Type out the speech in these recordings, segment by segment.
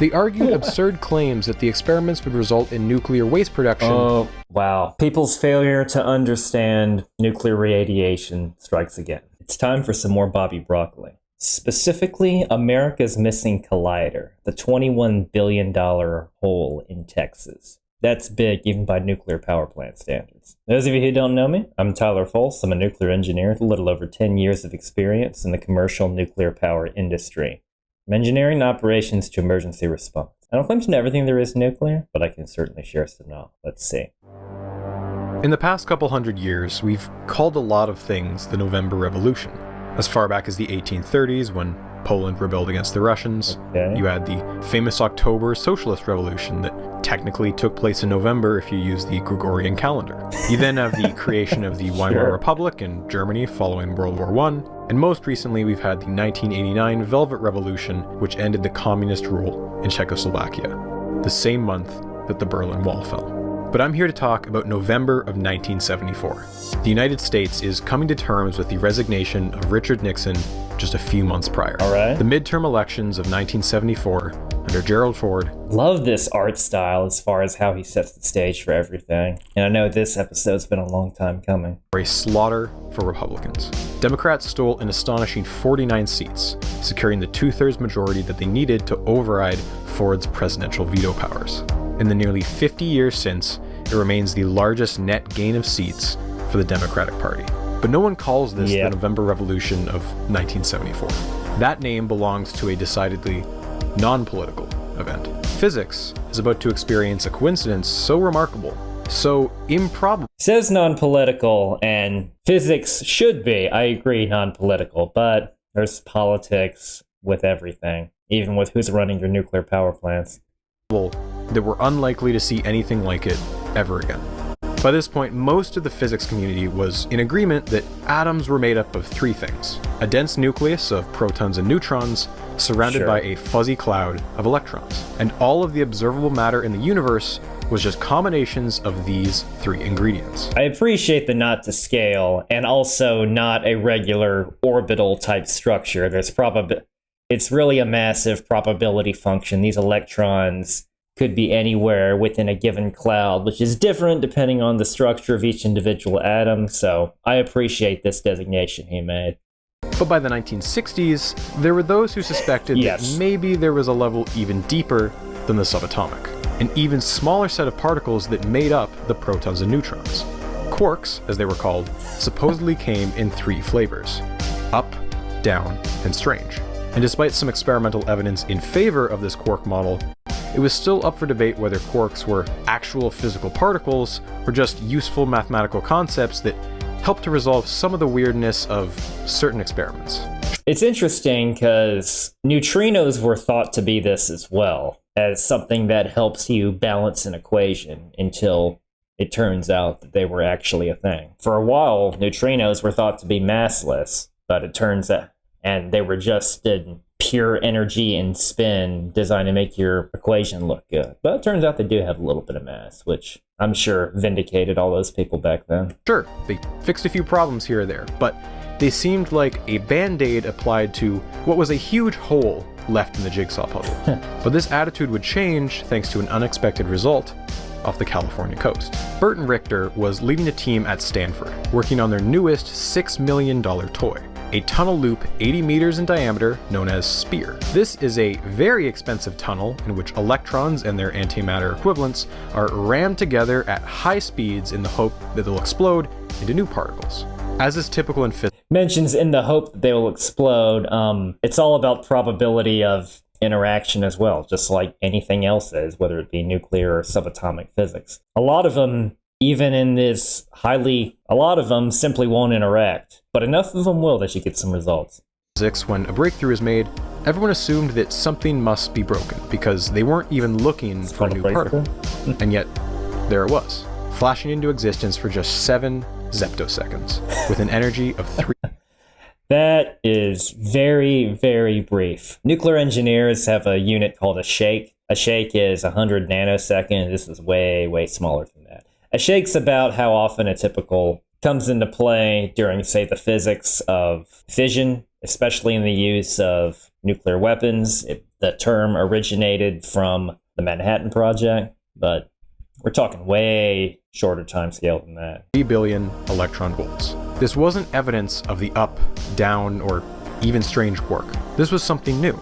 They argued absurd claims that the experiments would result in nuclear waste production. Oh, wow. People's failure to understand nuclear radiation strikes again. It's time for some more BobbyBroccoli. Specifically, America's missing collider, the $21 billion hole in Texas. That's big, even by nuclear power plant standards. Those of you who don't know me, I'm Tyler Folse. I'm a nuclear engineer with a little over 10 years of experience in the commercial nuclear power industry. From engineering operations to emergency response. I don't claim to know everything there is nuclear, but I can certainly share some knowledge. Let's see. In the past couple hundred years, we've called a lot of things the November Revolution. As far back as the 1830s, when Poland rebelled against the Russians, you had the famous October Socialist Revolution that technically took place in November if you use the Gregorian calendar. You then have the creation of the Weimar Republic in Germany following World War I, and most recently we've had the 1989 Velvet Revolution, which ended the communist rule in Czechoslovakia, the same month that the Berlin Wall fell. But I'm here to talk about November of 1974. The United States is coming to terms with the resignation of Richard Nixon just a few months prior. The midterm elections of 1974 under Gerald Ford. Love this art style as far as how he sets the stage for everything. And I know this episode's been a long time coming. A slaughter for Republicans. Democrats stole an astonishing 49 seats, securing the 2/3 majority that they needed to override Ford's presidential veto powers. In the nearly 50 years since, it remains the largest net gain of seats for the Democratic Party. But no one calls this the November Revolution of 1974. That name belongs to a decidedly non-political event. Physics is about to experience a coincidence so remarkable, so improbable. Says non-political, and physics should be, I agree, non-political, but there's politics with everything, even with who's running your nuclear power plants. That we're unlikely to see anything like it ever again. By this point, most of the physics community was in agreement that atoms were made up of three things: a dense nucleus of protons and neutrons surrounded by a fuzzy cloud of electrons. And all of the observable matter in the universe was just combinations of these three ingredients. I appreciate the not to scale, and also not a regular orbital type structure. It's really a massive probability function. These electrons could be anywhere within a given cloud, which is different depending on the structure of each individual atom, so I appreciate this designation he made. But by the 1960s, there were those who suspected that maybe there was a level even deeper than the subatomic, an even smaller set of particles that made up the protons and neutrons. Quarks, as they were called, supposedly came in three flavors: up, down, and strange. And despite some experimental evidence in favor of this quark model, it was still up for debate whether quarks were actual physical particles or just useful mathematical concepts that helped to resolve some of the weirdness of certain experiments. It's interesting because neutrinos were thought to be this as well, as something that helps you balance an equation, until it turns out that they were actually a thing. For a while, neutrinos were thought to be massless, but it turns out, and they were just in pure energy and spin designed to make your equation look good. But it turns out they do have a little bit of mass, which I'm sure vindicated all those people back then. Sure, they fixed a few problems here or there, but they seemed like a band-aid applied to what was a huge hole left in the jigsaw puzzle. But this attitude would change thanks to an unexpected result off the California coast. Bert and Richter was leading a team at Stanford, working on their newest $6 million toy. A tunnel loop 80 meters in diameter known as SPEAR. This is a very expensive tunnel in which electrons and their antimatter equivalents are rammed together at high speeds in the hope that they'll explode into new particles. As is typical in physics. Mentions in the hope that they will explode, it's all about probability of interaction as well, just like anything else is, whether it be nuclear or subatomic physics. A lot of them, even in this a lot of them simply won't interact, but enough of them will that you get some results. Physics, when a breakthrough is made, everyone assumed that something must be broken because they weren't even looking for a new particle. And yet, there it was, flashing into existence for just 7 zeptoseconds with an energy of 3. That is very, very brief. Nuclear engineers have a unit called a shake. A shake is 100 nanoseconds. This is way, way smaller than that. A shake's about how often a typical comes into play during, say, the physics of fission, especially in the use of nuclear weapons. the term originated from the Manhattan Project, but we're talking way shorter time scale than that. 3 billion electron volts. This wasn't evidence of the up, down, or even strange quark. This was something new.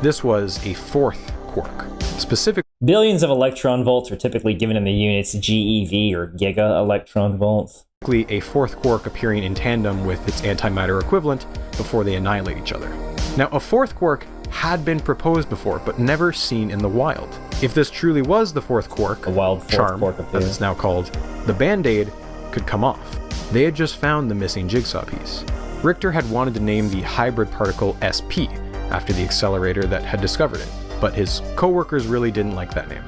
This was a fourth quark. Specifically, billions of electron volts are typically given in the units GeV, or giga electron volts. A fourth quark appearing in tandem with its antimatter equivalent before they annihilate each other. Now, a fourth quark had been proposed before, but never seen in the wild. If this truly was the fourth quark, a wild fourth charm, quark as it's now called, the Band-Aid could come off. They had just found the missing jigsaw piece. Richter had wanted to name the hybrid particle SP after the accelerator that had discovered it, but his co-workers really didn't like that name.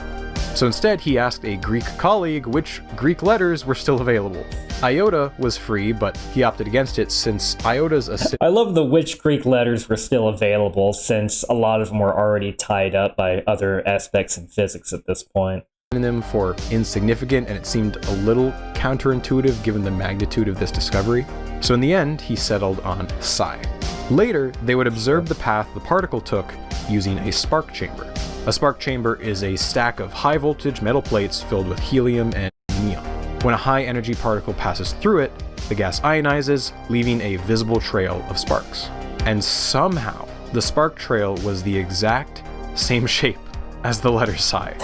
So instead, he asked a Greek colleague which Greek letters were still available. Iota was free, but he opted against it since iota's a... I love the which Greek letters were still available, since a lot of them were already tied up by other aspects in physics at this point. ...synonym for insignificant, and it seemed a little counterintuitive given the magnitude of this discovery. So in the end, he settled on psi. Later, they would observe the path the particle took using a spark chamber. A spark chamber is a stack of high-voltage metal plates filled with helium and neon. When a high-energy particle passes through it, the gas ionizes, leaving a visible trail of sparks. And somehow, the spark trail was the exact same shape as the letter psi.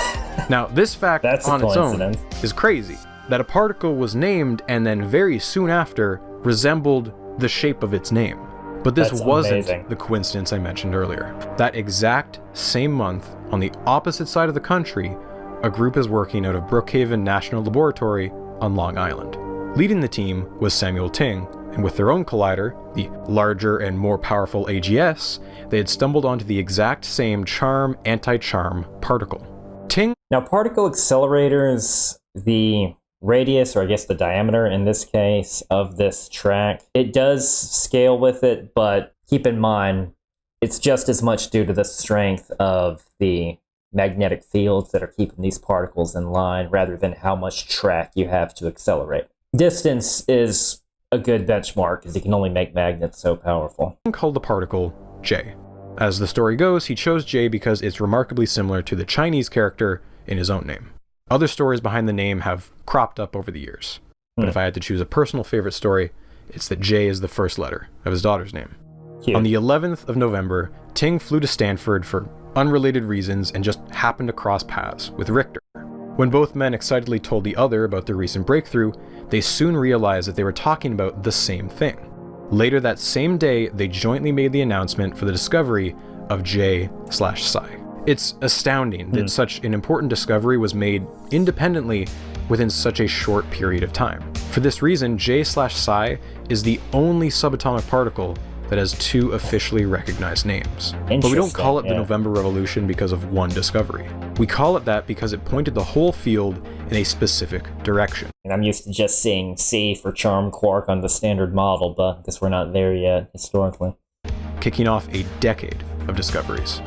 Now, this fact on its own is crazy, that a particle was named and then very soon after resembled the shape of its name. But this wasn't the coincidence I mentioned earlier. That exact same month, on the opposite side of the country, a group is working out of Brookhaven National Laboratory on Long Island. Leading the team was Samuel Ting, and with their own collider, the larger and more powerful AGS, they had stumbled onto the exact same charm-anti-charm particle. Ting... Now, particle accelerators, the radius, or I guess the diameter in this case, of this track, it does scale with it, but keep in mind, it's just as much due to the strength of the magnetic fields that are keeping these particles in line, rather than how much track you have to accelerate. Distance is a good benchmark, because you can only make magnets so powerful. Called the particle J. As the story goes, he chose J because it's remarkably similar to the Chinese character in his own name. Other stories behind the name have cropped up over the years, but if I had to choose a personal favorite story, it's that J is the first letter of his daughter's name. Cute. On the 11th of November, Ting flew to Stanford for unrelated reasons and just happened to cross paths with Richter. When both men excitedly told the other about their recent breakthrough, they soon realized that they were talking about the same thing. Later that same day, they jointly made the announcement for the discovery of J/psi. It's astounding that such an important discovery was made independently within such a short period of time. For this reason, J/psi is the only subatomic particle that has two officially recognized names. But we don't call it the November Revolution because of one discovery. We call it that because it pointed the whole field in a specific direction. And I'm used to just seeing C for charm quark on the standard model, but I guess we're not there yet, historically. Kicking off a decade of discoveries.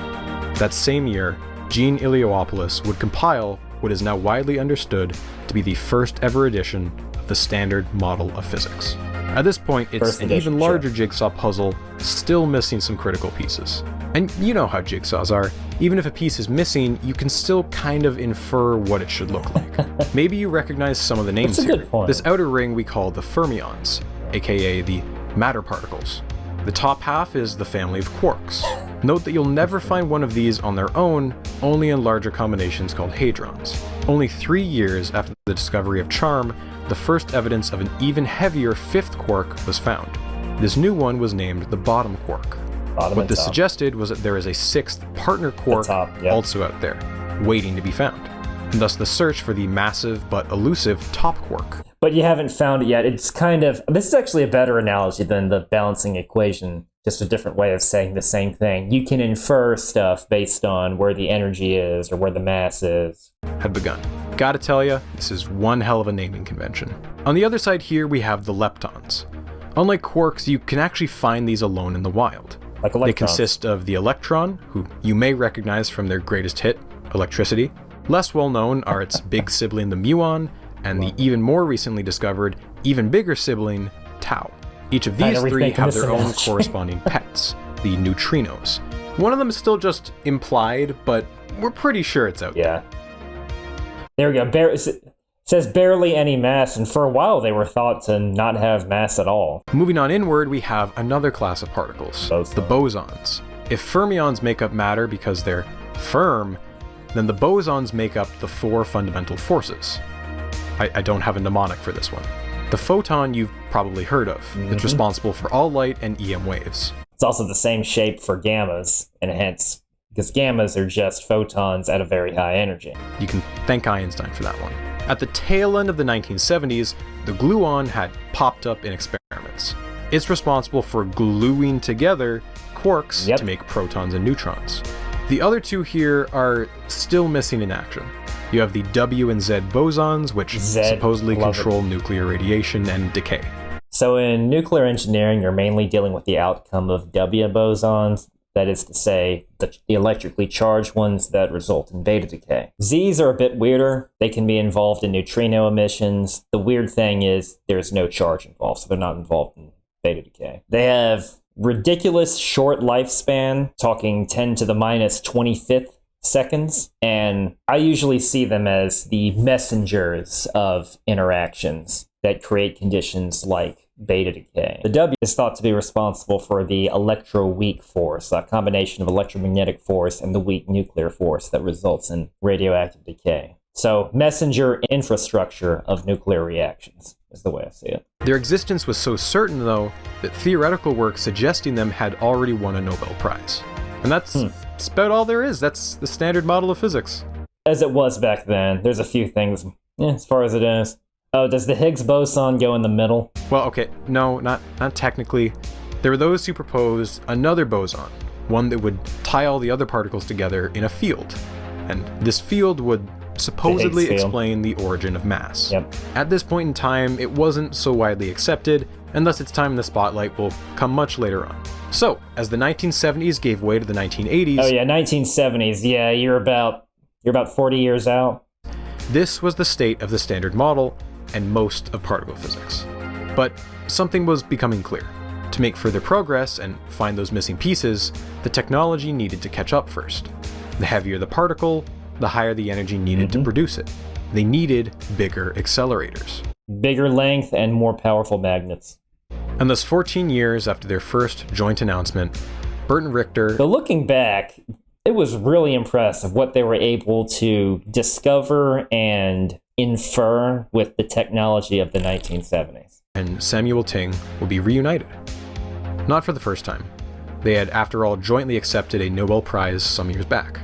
That same year, Jean Iliopoulos would compile what is now widely understood to be the first ever edition of the Standard Model of Physics. At this point, it's an even larger jigsaw puzzle, still missing some critical pieces. And you know how jigsaws are. Even if a piece is missing, you can still kind of infer what it should look like. Maybe you recognize some of the names here. This outer ring we call the fermions, aka the matter particles. The top half is the family of quarks. Note that you'll never find one of these on their own, only in larger combinations called hadrons. Only 3 years after the discovery of charm, the first evidence of an even heavier fifth quark was found. This new one was named the bottom quark. What this suggested was that there is a sixth partner quark also out there, waiting to be found, and thus the search for the massive but elusive top quark. But you haven't found it yet. It's kind of, this is actually a better analogy than the balancing equation, just a different way of saying the same thing. You can infer stuff based on where the energy is or where the mass is. Had begun. Gotta tell ya, this is one hell of a naming convention. On the other side here, we have the leptons. Unlike quarks, you can actually find these alone in the wild. Like electrons. They consist of the electron, who you may recognize from their greatest hit, electricity. Less well known are its big sibling, the muon, and the even more recently discovered, even bigger sibling, tau. Each of these three have their own corresponding pets, the neutrinos, One of them is still just implied, but we're pretty sure it's out there. There we go. It says barely any mass, and for a while they were thought to not have mass at all. Moving on inward, we have another class of particles, the bosons. If fermions make up matter because they're firm, then the bosons make up the four fundamental forces. I don't have a mnemonic for this one. The photon you've probably heard of. It's responsible for all light and EM waves. It's also the same shape for gammas, and hence, because gammas are just photons at a very high energy. You can thank Einstein for that one. At the tail end of the 1970s, the gluon had popped up in experiments. It's responsible for gluing together quarks to make protons and neutrons. The other two here are still missing in action. You have the W and Z bosons, which supposedly control nuclear radiation and decay. So in nuclear engineering, you're mainly dealing with the outcome of W bosons, that is to say, the electrically charged ones that result in beta decay. Z's are a bit weirder. They can be involved in neutrino emissions. The weird thing is there's no charge involved, so they're not involved in beta decay. They have ridiculous short lifespan, talking 10 to the minus 25th seconds, and I usually see them as the messengers of interactions that create conditions like beta decay. The W is thought to be responsible for the electroweak force, a combination of electromagnetic force and the weak nuclear force that results in radioactive decay. So, messenger infrastructure of nuclear reactions is the way I see it. Their existence was so certain, though, that theoretical work suggesting them had already won a Nobel Prize. And that's about all there is. That's the standard model of physics. As it was back then. There's a few things, as far as it is. Oh, does the Higgs boson go in the middle? Well, okay, no, not technically. There were those who proposed another boson, one that would tie all the other particles together in a field. And this field would supposedly explain the origin of mass. At this point in time, it wasn't so widely accepted, and thus its time in the spotlight will come much later on. So, as the 1970s gave way to the 1980s... Oh yeah, 1970s, yeah, you're about 40 years out. This was the state of the Standard Model and most of particle physics. But something was becoming clear. To make further progress and find those missing pieces, the technology needed to catch up first. The heavier the particle, the higher the energy needed to produce it. They needed bigger accelerators. Bigger length and more powerful magnets. And thus 14 years after their first joint announcement, Bert and Richter... But looking back, it was really impressive what they were able to discover and infer with the technology of the 1970s. And Samuel Ting will be reunited. Not for the first time. They had, after all, jointly accepted a Nobel Prize some years back.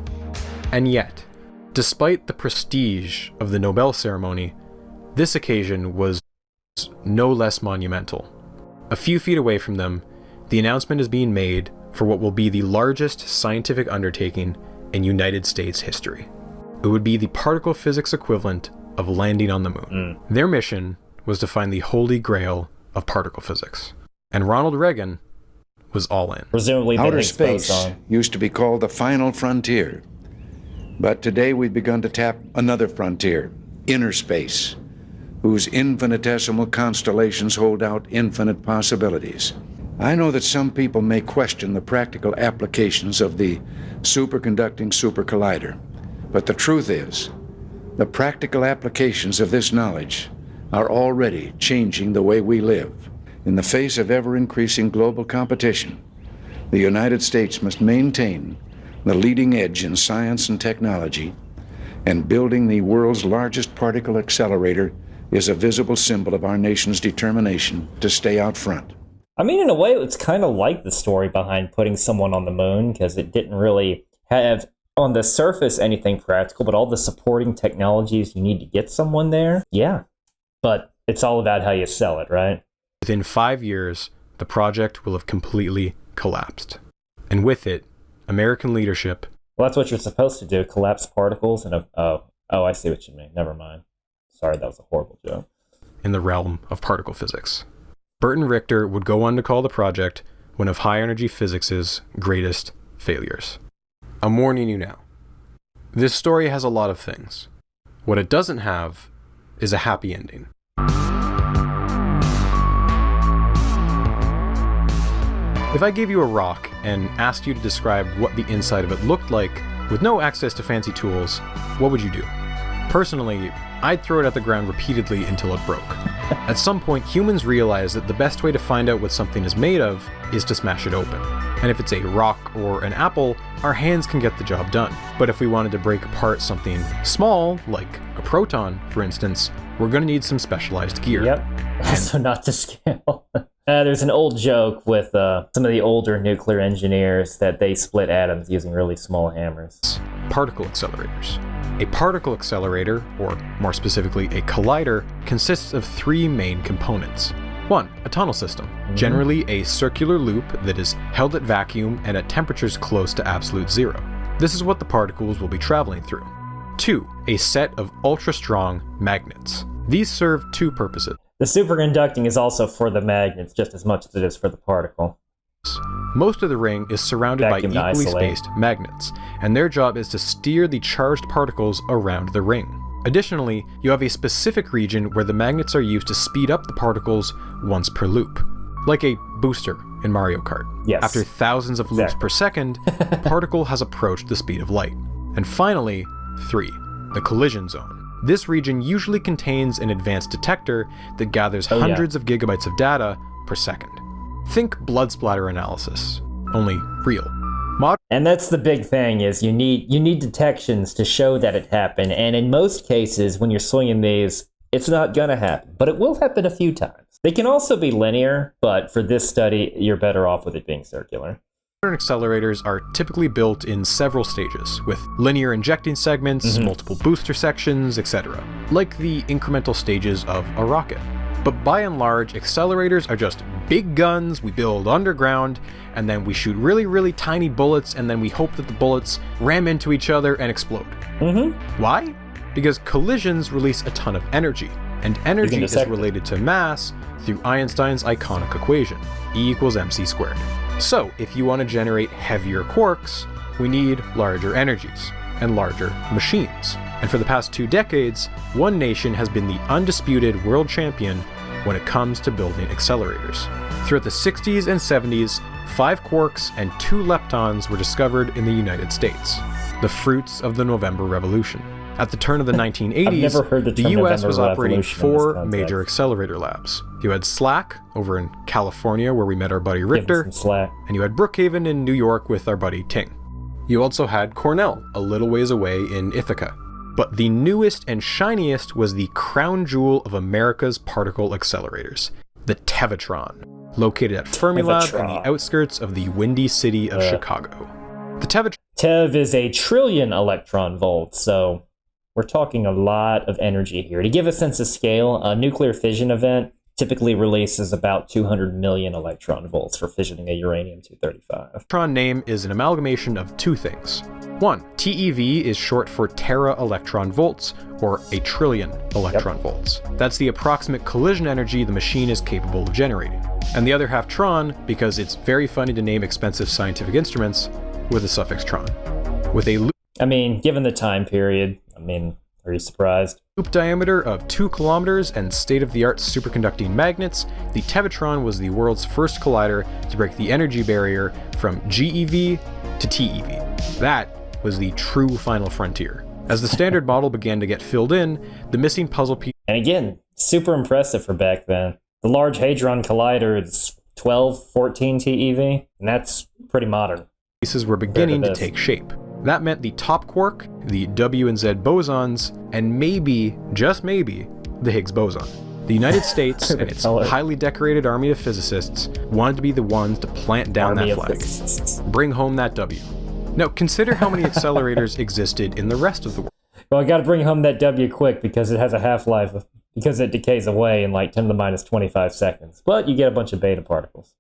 And yet, despite the prestige of the Nobel ceremony, this occasion was no less monumental. A few feet away from them, the announcement is being made for what will be the largest scientific undertaking in United States history. It would be the particle physics equivalent of landing on the moon. Their mission was to find the holy grail of particle physics. And Ronald Reagan was all in. Presumably outer space used to be called the final frontier. But today we've begun to tap another frontier, inner space, whose infinitesimal constellations hold out infinite possibilities. I know that some people may question the practical applications of the superconducting supercollider, but the truth is, the practical applications of this knowledge are already changing the way we live. In the face of ever-increasing global competition, the United States must maintain the leading edge in science and technology, and building the world's largest particle accelerator is a visible symbol of our nation's determination to stay out front. I mean, in a way, it's kind of like the story behind putting someone on the moon, because it didn't really have, on the surface, anything practical, but all the supporting technologies you need to get someone there, yeah. But it's all about how you sell it, right? Within 5 years, the project will have completely collapsed. And with it, American leadership... Well, that's what you're supposed to do, collapse particles in a... Oh, I see what you mean. Never mind. Sorry, that was a horrible joke. In the realm of particle physics. Bert and Richter would go on to call the project one of high-energy physics' greatest failures. I'm warning you now. This story has a lot of things. What it doesn't have is a happy ending. If I gave you a rock and asked you to describe what the inside of it looked like, with no access to fancy tools, what would you do? Personally, I'd throw it at the ground repeatedly until it broke. At some point, humans realize that the best way to find out what something is made of is to smash it open. And if it's a rock or an apple, our hands can get the job done. But if we wanted to break apart something small, like a proton, for instance, we're going to need some specialized gear. Yep. Also not to scale. There's an old joke with some of the older nuclear engineers that they split atoms using really small hammers. Particle accelerators. A particle accelerator, or more specifically a collider, consists of three main components. 1. A tunnel system, generally a circular loop that is held at vacuum and at temperatures close to absolute zero. This is what the particles will be traveling through. 2. A set of ultra-strong magnets. These serve two purposes. The superconducting is also for the magnets just as much as it is for the particle. Most of the ring is surrounded by equally spaced magnets, and their job is to steer the charged particles around the ring. Additionally, you have a specific region where the magnets are used to speed up the particles once per loop, like a booster in Mario Kart. Yes. After thousands of loops per second, the particle has approached the speed of light. And finally, 3. The collision zone. This region usually contains an advanced detector that gathers hundreds of gigabytes of data per second. Think blood splatter analysis, only real. And that's the big thing, is you need detections to show that it happened. And in most cases, when you're swinging these, it's not going to happen. But it will happen a few times. They can also be linear, but for this study, you're better off with it being circular. Modern accelerators are typically built in several stages, with linear injecting segments, multiple booster sections, etc., like the incremental stages of a rocket. But by and large, accelerators are just big guns we build underground, and then we shoot really, really tiny bullets, and then we hope that the bullets ram into each other and explode. Why? Because collisions release a ton of energy, and energy is related to mass through Einstein's iconic equation, E equals mc squared. So, if you want to generate heavier quarks, we need larger energies and larger machines. And for the past 2 decades, one nation has been the undisputed world champion when it comes to building accelerators. Throughout the 60s and 70s, 5 quarks and 2 leptons were discovered in the United States, the fruits of the November Revolution. At the turn of the 1980s, the US was operating 4 major accelerator labs. You had SLAC over in California, where we met our buddy Richter, and you had Brookhaven in New York with our buddy Ting. You also had Cornell, a little ways away in Ithaca. But the newest and shiniest was the crown jewel of America's particle accelerators, the Tevatron, located at Fermilab in the outskirts of the windy city of Chicago. The Tevatron... Tev is a trillion electron volts, so we're talking a lot of energy here. To give a sense of scale, a nuclear fission event typically releases about 200 million electron volts for fissioning a uranium-235. The electron name is an amalgamation of 2 things. 1, TeV is short for tera electron volts, or a trillion electron volts. That's the approximate collision energy the machine is capable of generating. And the other half tron, because it's very funny to name expensive scientific instruments with the suffix tron. With a given the time period, are you surprised? Loop diameter of 2 kilometers and state-of-the-art superconducting magnets, the Tevatron was the world's first collider to break the energy barrier from GeV to TeV. That was the true final frontier. As the standard model began to get filled in, the missing puzzle piece... And again, super impressive for back then. The Large Hadron Collider is 12, 14 TeV, and that's pretty modern. Pieces were beginning to take shape. That meant the top quark, the W and Z bosons, and maybe, just maybe, the Higgs boson. The United States and its highly decorated army of physicists wanted to be the ones to plant down that flag. Bring home that W. Now, consider how many accelerators existed in the rest of the world. Well, I gotta bring home that W quick because it has a half-life, because it decays away in like 10 to the minus 25 seconds. But you get a bunch of beta particles.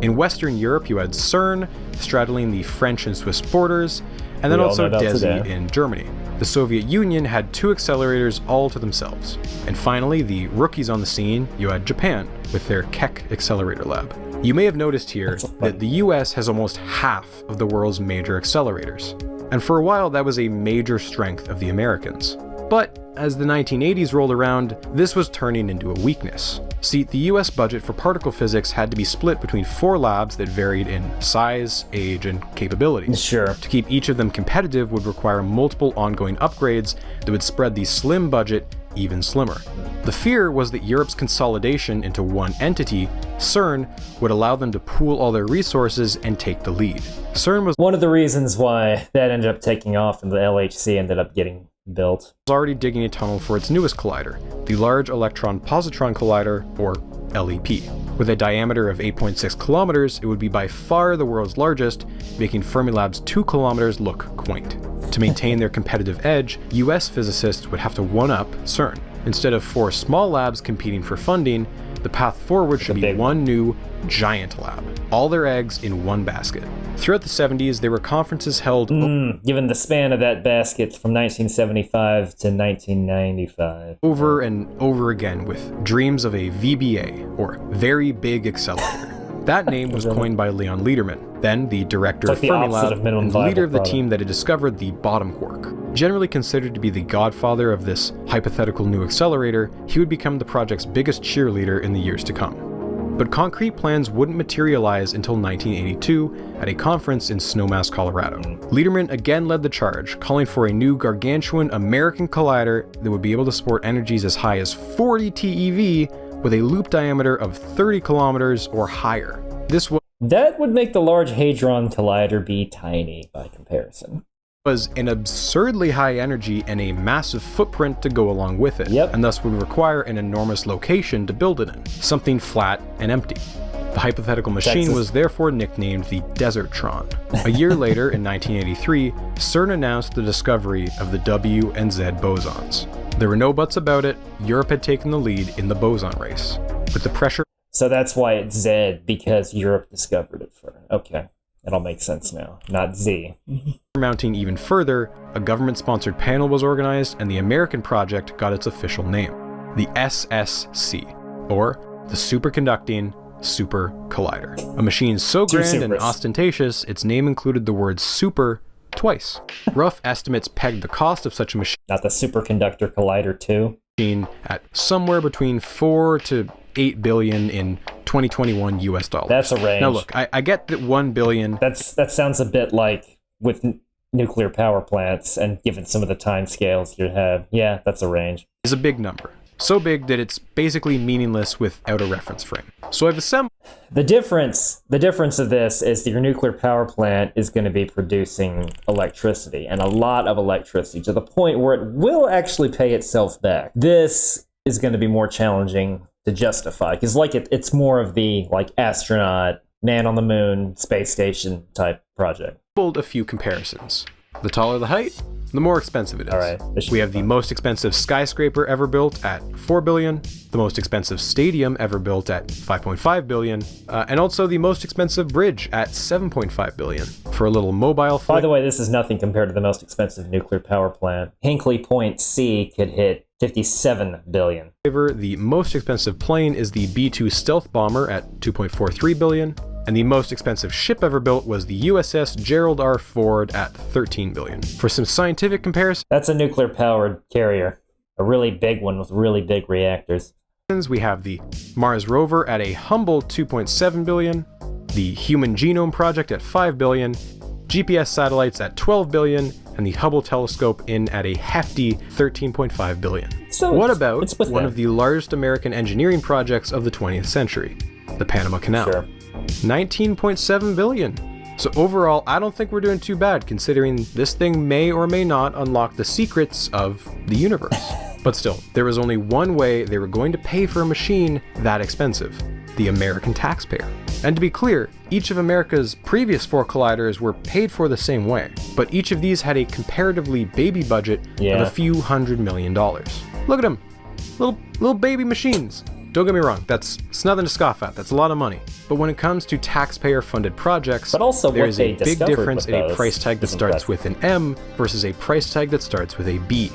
In Western Europe, you had CERN, straddling the French and Swiss borders, and then also DESY in Germany. The Soviet Union had 2 accelerators all to themselves. And finally, the rookies on the scene, you had Japan with their Keck Accelerator Lab. You may have noticed here that the US has almost half of the world's major accelerators. And for a while, that was a major strength of the Americans. But as the 1980s rolled around, this was turning into a weakness. See, the US budget for particle physics had to be split between 4 labs that varied in size, age, and capabilities. Sure. To keep each of them competitive would require multiple ongoing upgrades that would spread the slim budget even slimmer. The fear was that Europe's consolidation into one entity, CERN, would allow them to pool all their resources and take the lead. CERN was one of the reasons why that ended up taking off and the LHC ended up getting built. Already digging a tunnel for its newest collider, the Large Electron Positron Collider, or LEP. With a diameter of 8.6 kilometers, it would be by far the world's largest, making Fermilab's 2 kilometers look quaint. To maintain their competitive edge, US physicists would have to one-up CERN. Instead of 4 small labs competing for funding, the path forward should be one new, giant lab. All their eggs in one basket. Throughout the 70s, there were conferences held... given the span of that basket from 1975 to 1995. Over and over again with dreams of a VBA, or Very Big Accelerator. That name was coined by Leon Lederman, then the director of Fermilab and the leader of the team that had discovered the bottom quark. Generally considered to be the godfather of this hypothetical new accelerator, he would become the project's biggest cheerleader in the years to come. But concrete plans wouldn't materialize until 1982 at a conference in Snowmass, Colorado. Lederman again led the charge, calling for a new gargantuan American collider that would be able to support energies as high as 40 TeV with a loop diameter of 30 kilometers or higher. That would make the Large Hadron Collider be tiny by comparison. Was an absurdly high energy and a massive footprint to go along with it, Yep. and thus would require an enormous location to build it in, something flat and empty. The hypothetical machine was therefore nicknamed the Desertron. A year later, in 1983, CERN announced the discovery of the W and Z bosons. There were no buts about it, Europe had taken the lead in the boson race. With the pressure... So that's why it's Z, because Europe discovered it first. Okay, that all makes sense now, not Z. Mounting even further, a government-sponsored panel was organized and the American project got its official name, the SSC, or the Superconducting Super Collider. A machine so grand and ostentatious, its name included the word super twice. Rough estimates pegged the cost of such a machine... Not the Superconductor Collider 2? ...at somewhere between 4 to 8 billion in 2021 US dollars. That's a range. Now look, I get that 1 billion... That sounds a bit like with nuclear power plants, and given some of the time scales you have, yeah, that's a range. ...is a big number. So big that it's basically meaningless without a reference frame. So I've assembled... The difference of this is that your nuclear power plant is going to be producing electricity, and a lot of electricity, to the point where it will actually pay itself back. This is going to be more challenging to justify, because it's more of the astronaut, man on the moon, space station type project. A few comparisons. The taller the height, the more expensive it is. All right, we have the most expensive skyscraper ever built at $4 billion, the most expensive stadium ever built at $5.5 billion, and also the most expensive bridge at $7.5 billion. For a little mobile flight... By the way, this is nothing compared to the most expensive nuclear power plant. Hinkley Point C could hit $57 billion. The most expensive plane is the B-2 stealth bomber at $2.43 billion. And the most expensive ship ever built was the USS Gerald R. Ford at $13 billion. For some scientific comparison... That's a nuclear-powered carrier. A really big one with really big reactors. We have the Mars rover at a humble $2.7 billion, the Human Genome Project at $5 billion, GPS satellites at $12 billion, and the Hubble telescope in at a hefty $13.5 billion. So what about one of the largest American engineering projects of the 20th century, the Panama Canal? Sure. $19.7 billion. So overall, I don't think we're doing too bad, considering this thing may or may not unlock the secrets of the universe. But still, there was only one way they were going to pay for a machine that expensive: the American taxpayer. And to be clear, each of America's previous 4 colliders were paid for the same way, but each of these had a comparatively baby budget of a few $100 million. Look at them, little baby machines. Don't get me wrong, it's nothing to scoff at, that's a lot of money. But when it comes to taxpayer-funded projects, there is a big difference in a price tag that starts with an M versus a price tag that starts with a B.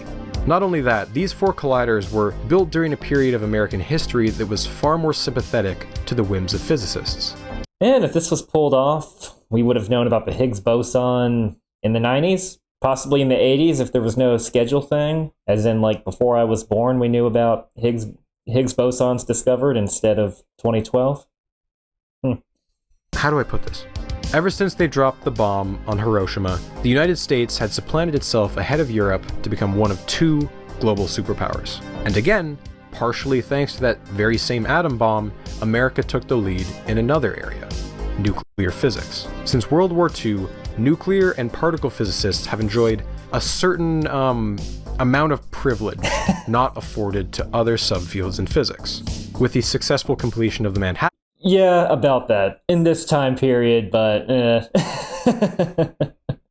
Not only that, these 4 colliders were built during a period of American history that was far more sympathetic to the whims of physicists. And if this was pulled off, we would have known about the Higgs boson in the 90s, possibly in the 80s if there was no schedule thing. As in, before I was born, we knew about Higgs Higgs bosons discovered instead of 2012? How do I put this? Ever since they dropped the bomb on Hiroshima, the United States had supplanted itself ahead of Europe to become one of two global superpowers. And again, partially thanks to that very same atom bomb, America took the lead in another area, nuclear physics. Since World War II, nuclear and particle physicists have enjoyed a certain amount of privilege not afforded to other subfields in physics. With the successful completion of the Manhattan Yeah, about that. In this time period, but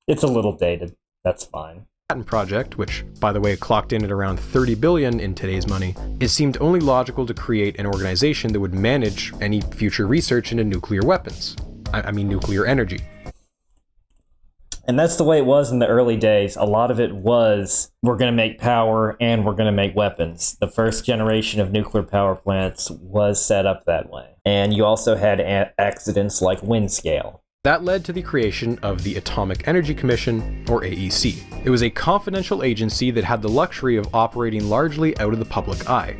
it's a little dated. That's fine. Project, which, by the way, clocked in at around 30 billion in today's money, it seemed only logical to create an organization that would manage any future research into nuclear weapons. I mean nuclear energy. And that's the way it was in the early days. A lot of it was, we're going to make power and we're going to make weapons. The first generation of nuclear power plants was set up that way. And you also had accidents like Windscale. That led to the creation of the Atomic Energy Commission, or AEC. It was a confidential agency that had the luxury of operating largely out of the public eye.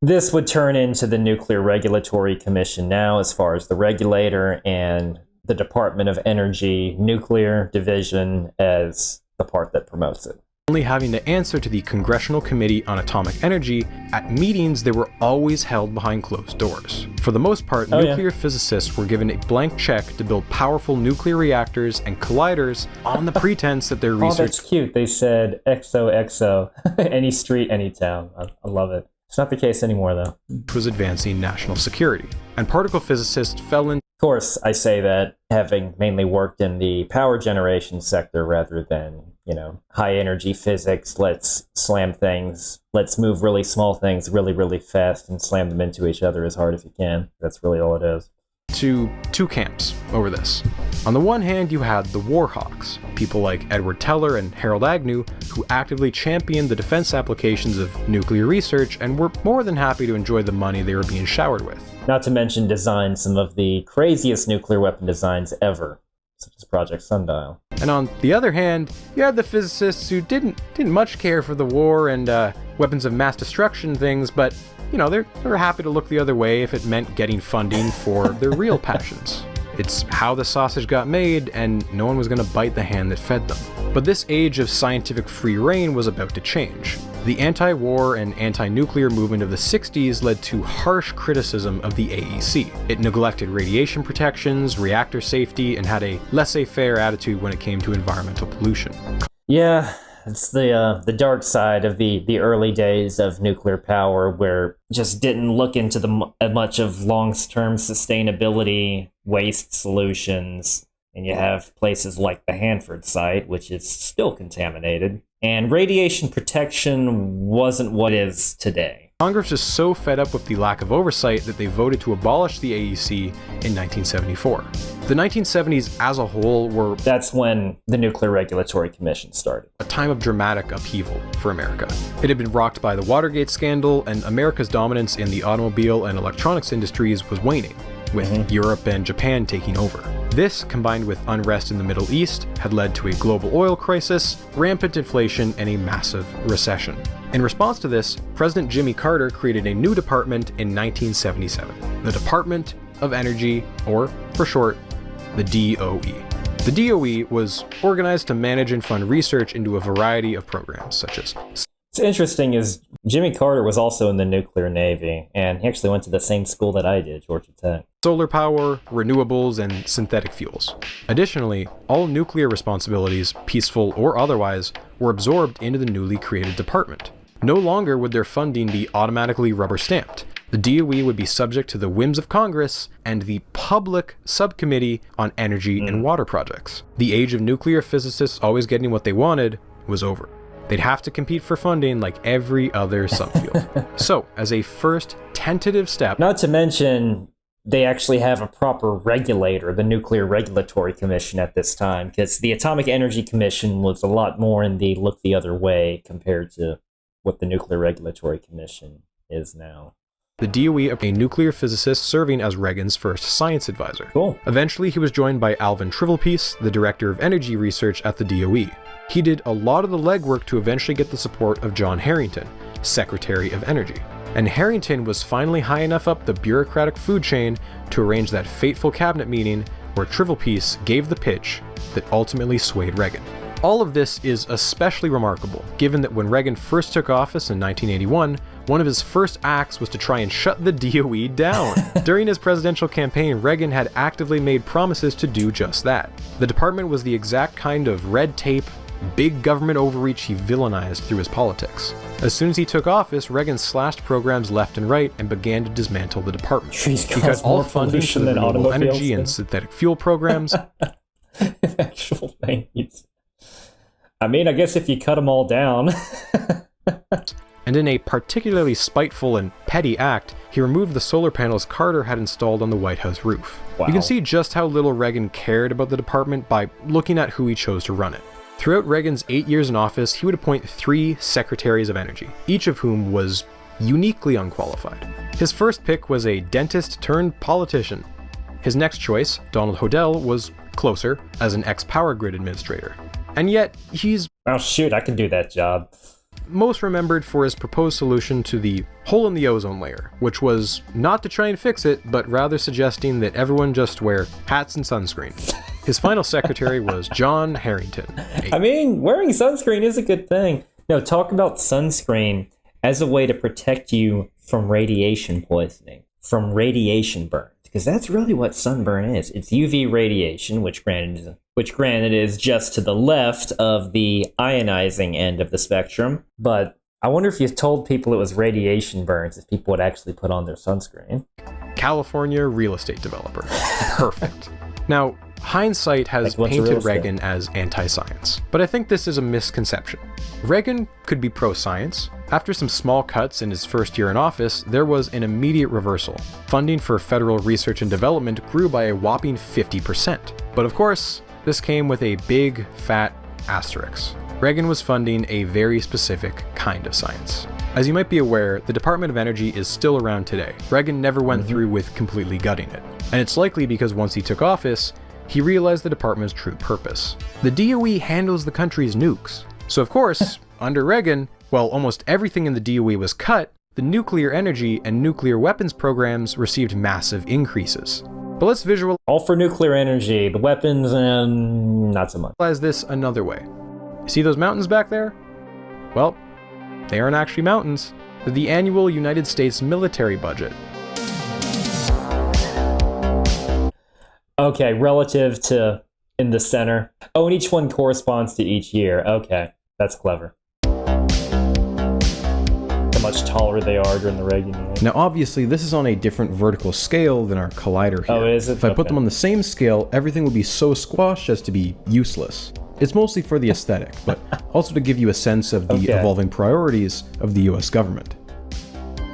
This would turn into the Nuclear Regulatory Commission now, as far as the regulator and the Department of Energy Nuclear Division as the part that promotes it. Only having to answer to the Congressional Committee on Atomic Energy at meetings that were always held behind closed doors. For the most part, nuclear physicists were given a blank check to build powerful nuclear reactors and colliders on the pretense that their research... Oh, that's cute. They said XOXO. Any street, any town. I love it. It's not the case anymore, though. ...was advancing national security. And particle physicists fell into... Of course, I say that having mainly worked in the power generation sector rather than, high energy physics. Let's slam things. Let's move really small things really, really fast and slam them into each other as hard as you can. That's really all it is. To two camps over this. On the one hand, you had the war hawks, people like Edward Teller and Harold Agnew, who actively championed the defense applications of nuclear research and were more than happy to enjoy the money they were being showered with. Not to mention design some of the craziest nuclear weapon designs ever, such as Project Sundial. And on the other hand, you had the physicists who didn't much care for the war and weapons of mass destruction things, but they were happy to look the other way if it meant getting funding for their real passions. It's how the sausage got made, and no one was going to bite the hand that fed them. But this age of scientific free reign was about to change. The anti-war and anti-nuclear movement of the 60s led to harsh criticism of the AEC. It neglected radiation protections, reactor safety, and had a laissez-faire attitude when it came to environmental pollution. Yeah, it's the dark side of the early days of nuclear power, where just didn't look into much of long-term sustainability, waste solutions, and you have places like the Hanford site, which is still contaminated, and radiation protection wasn't what it is today. Congress is so fed up with the lack of oversight that they voted to abolish the AEC in 1974. The 1970s as a whole were... That's when the Nuclear Regulatory Commission started. A time of dramatic upheaval for America. It had been rocked by the Watergate scandal, and America's dominance in the automobile and electronics industries was waning, with Europe and Japan taking over. This, combined with unrest in the Middle East, had led to a global oil crisis, rampant inflation, and a massive recession. In response to this, President Jimmy Carter created a new department in 1977, the Department of Energy, or for short, the DOE. The DOE was organized to manage and fund research into a variety of programs, such as... What's interesting is Jimmy Carter was also in the nuclear navy, and he actually went to the same school that I did, Georgia Tech. Solar power, renewables, and synthetic fuels. Additionally, all nuclear responsibilities, peaceful or otherwise, were absorbed into the newly created department. No longer would their funding be automatically rubber-stamped. The DOE would be subject to the whims of Congress and the Public Subcommittee on Energy and Water Projects. The age of nuclear physicists always getting what they wanted was over. They'd have to compete for funding like every other subfield. So, as a first tentative step... Not to mention, they actually have a proper regulator, the Nuclear Regulatory Commission at this time, because the Atomic Energy Commission was a lot more in the look the other way compared to what the Nuclear Regulatory Commission is now. The DOE, a nuclear physicist serving as Reagan's first science advisor. Cool. Eventually, he was joined by Alvin Trivelpiece, the director of energy research at the DOE. He did a lot of the legwork to eventually get the support of John Harrington, Secretary of Energy. and Harrington was finally high enough up the bureaucratic food chain to arrange that fateful cabinet meeting where Trivelpiece gave the pitch that ultimately swayed Reagan. All of this is especially remarkable, given that when Reagan first took office in 1981, one of his first acts was to try and shut the DOE down. During his presidential campaign, Reagan had actively made promises to do just that. The department was the exact kind of red tape, big government overreach he villainized through his politics. As soon as he took office, Reagan slashed programs left and right and began to dismantle the department. He cut all funding to the renewable energy and synthetic fuel programs. Actual things. I mean, I guess if you cut them all down. And in a particularly spiteful and petty act, he removed the solar panels Carter had installed on the White House roof. Wow. You can see just how little Reagan cared about the department by looking at who he chose to run it. Throughout Reagan's 8 years in office, he would appoint 3 secretaries of energy, each of whom was uniquely unqualified. His first pick was a dentist turned politician. His next choice, Donald Hodel, was closer, as an ex-power grid administrator. And yet, he's oh shoot, I can do that job. Most remembered for his proposed solution to the hole in the ozone layer, which was not to try and fix it, but rather suggesting that everyone just wear hats and sunscreen. His final secretary was John Harrington. I mean, wearing sunscreen is a good thing. No, talk about sunscreen as a way to protect you from radiation poisoning, from radiation burn. Because that's really what sunburn is. It's UV radiation, which granted is just to the left of the ionizing end of the spectrum. But I wonder if you told people it was radiation burns, if people would actually put on their sunscreen. California real estate developer. Perfect. Now, hindsight has painted Reagan as anti-science, but I think this is a misconception. Reagan could be pro-science. After some small cuts in his first year in office, there was an immediate reversal. Funding for federal research and development grew by a whopping 50%. But of course, this came with a big, fat asterisk. Reagan was funding a very specific kind of science. As you might be aware, the Department of Energy is still around today. Reagan never went through with completely gutting it. And it's likely because once he took office, he realized the department's true purpose. The DOE handles the country's nukes. So of course, under Reagan, while almost everything in the DOE was cut, the nuclear energy and nuclear weapons programs received massive increases. But let's visualize all for nuclear energy, the weapons, and not so much. This another way. See those mountains back there? Well, they aren't actually mountains. They're the annual United States military budget. Okay, relative to in the center. Oh, and each one corresponds to each year. Okay, that's clever. How much taller they are during the Reagan years. Now, obviously, this is on a different vertical scale than our collider here. Oh, is it? If I put them on the same scale, everything would be so squashed as to be useless. It's mostly for the aesthetic, but also to give you a sense of the evolving priorities of the US government.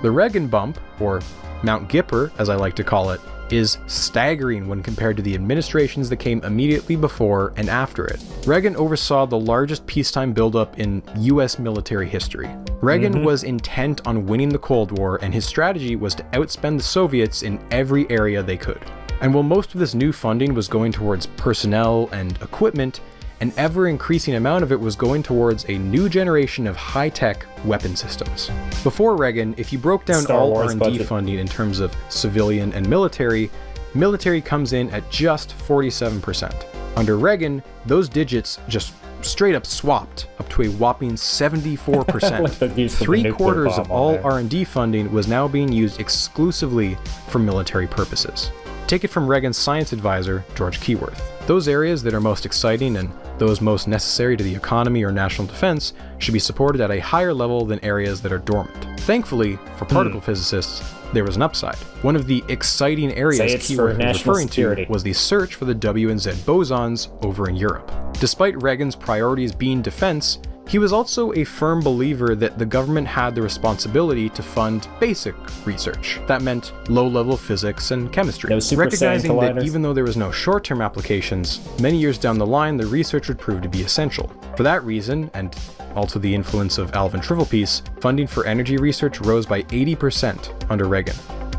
The Reagan bump, or Mount Gipper, as I like to call it, is staggering when compared to the administrations that came immediately before and after it. Reagan oversaw the largest peacetime buildup in US military history. Reagan was intent on winning the Cold War, and his strategy was to outspend the Soviets in every area they could. And while most of this new funding was going towards personnel and equipment, an ever-increasing amount of it was going towards a new generation of high-tech weapon systems. Before Reagan, if you broke down all R&D funding in terms of civilian and military comes in at just 47%. Under Reagan, those digits just straight up swapped up to a whopping 74%. 3/4 of all R&D funding was now being used exclusively for military purposes. Take it from Reagan's science advisor, George Keyworth. Those areas that are most exciting and those most necessary to the economy or national defense should be supported at a higher level than areas that are dormant. Thankfully, for particle physicists, there was an upside. One of the exciting areas Keyworth was referring to was the search for the W and Z bosons over in Europe. Despite Reagan's priorities being defense, he was also a firm believer that the government had the responsibility to fund basic research. That meant low-level physics and chemistry. Recognizing that even though there was no short-term applications, many years down the line the research would prove to be essential. For that reason, and also the influence of Alvin Trivelpiece, funding for energy research rose by 80% under Reagan.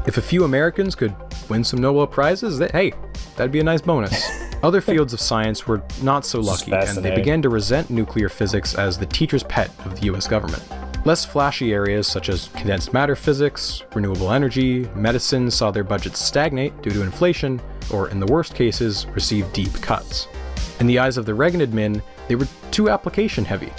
If a few Americans could win some Nobel Prizes, that'd be a nice bonus. Other fields of science were not so lucky, and they began to resent nuclear physics as the teacher's pet of the US government. Less flashy areas such as condensed matter physics, renewable energy, medicine saw their budgets stagnate due to inflation, or in the worst cases, receive deep cuts. In the eyes of the Reagan admin, they were too application heavy.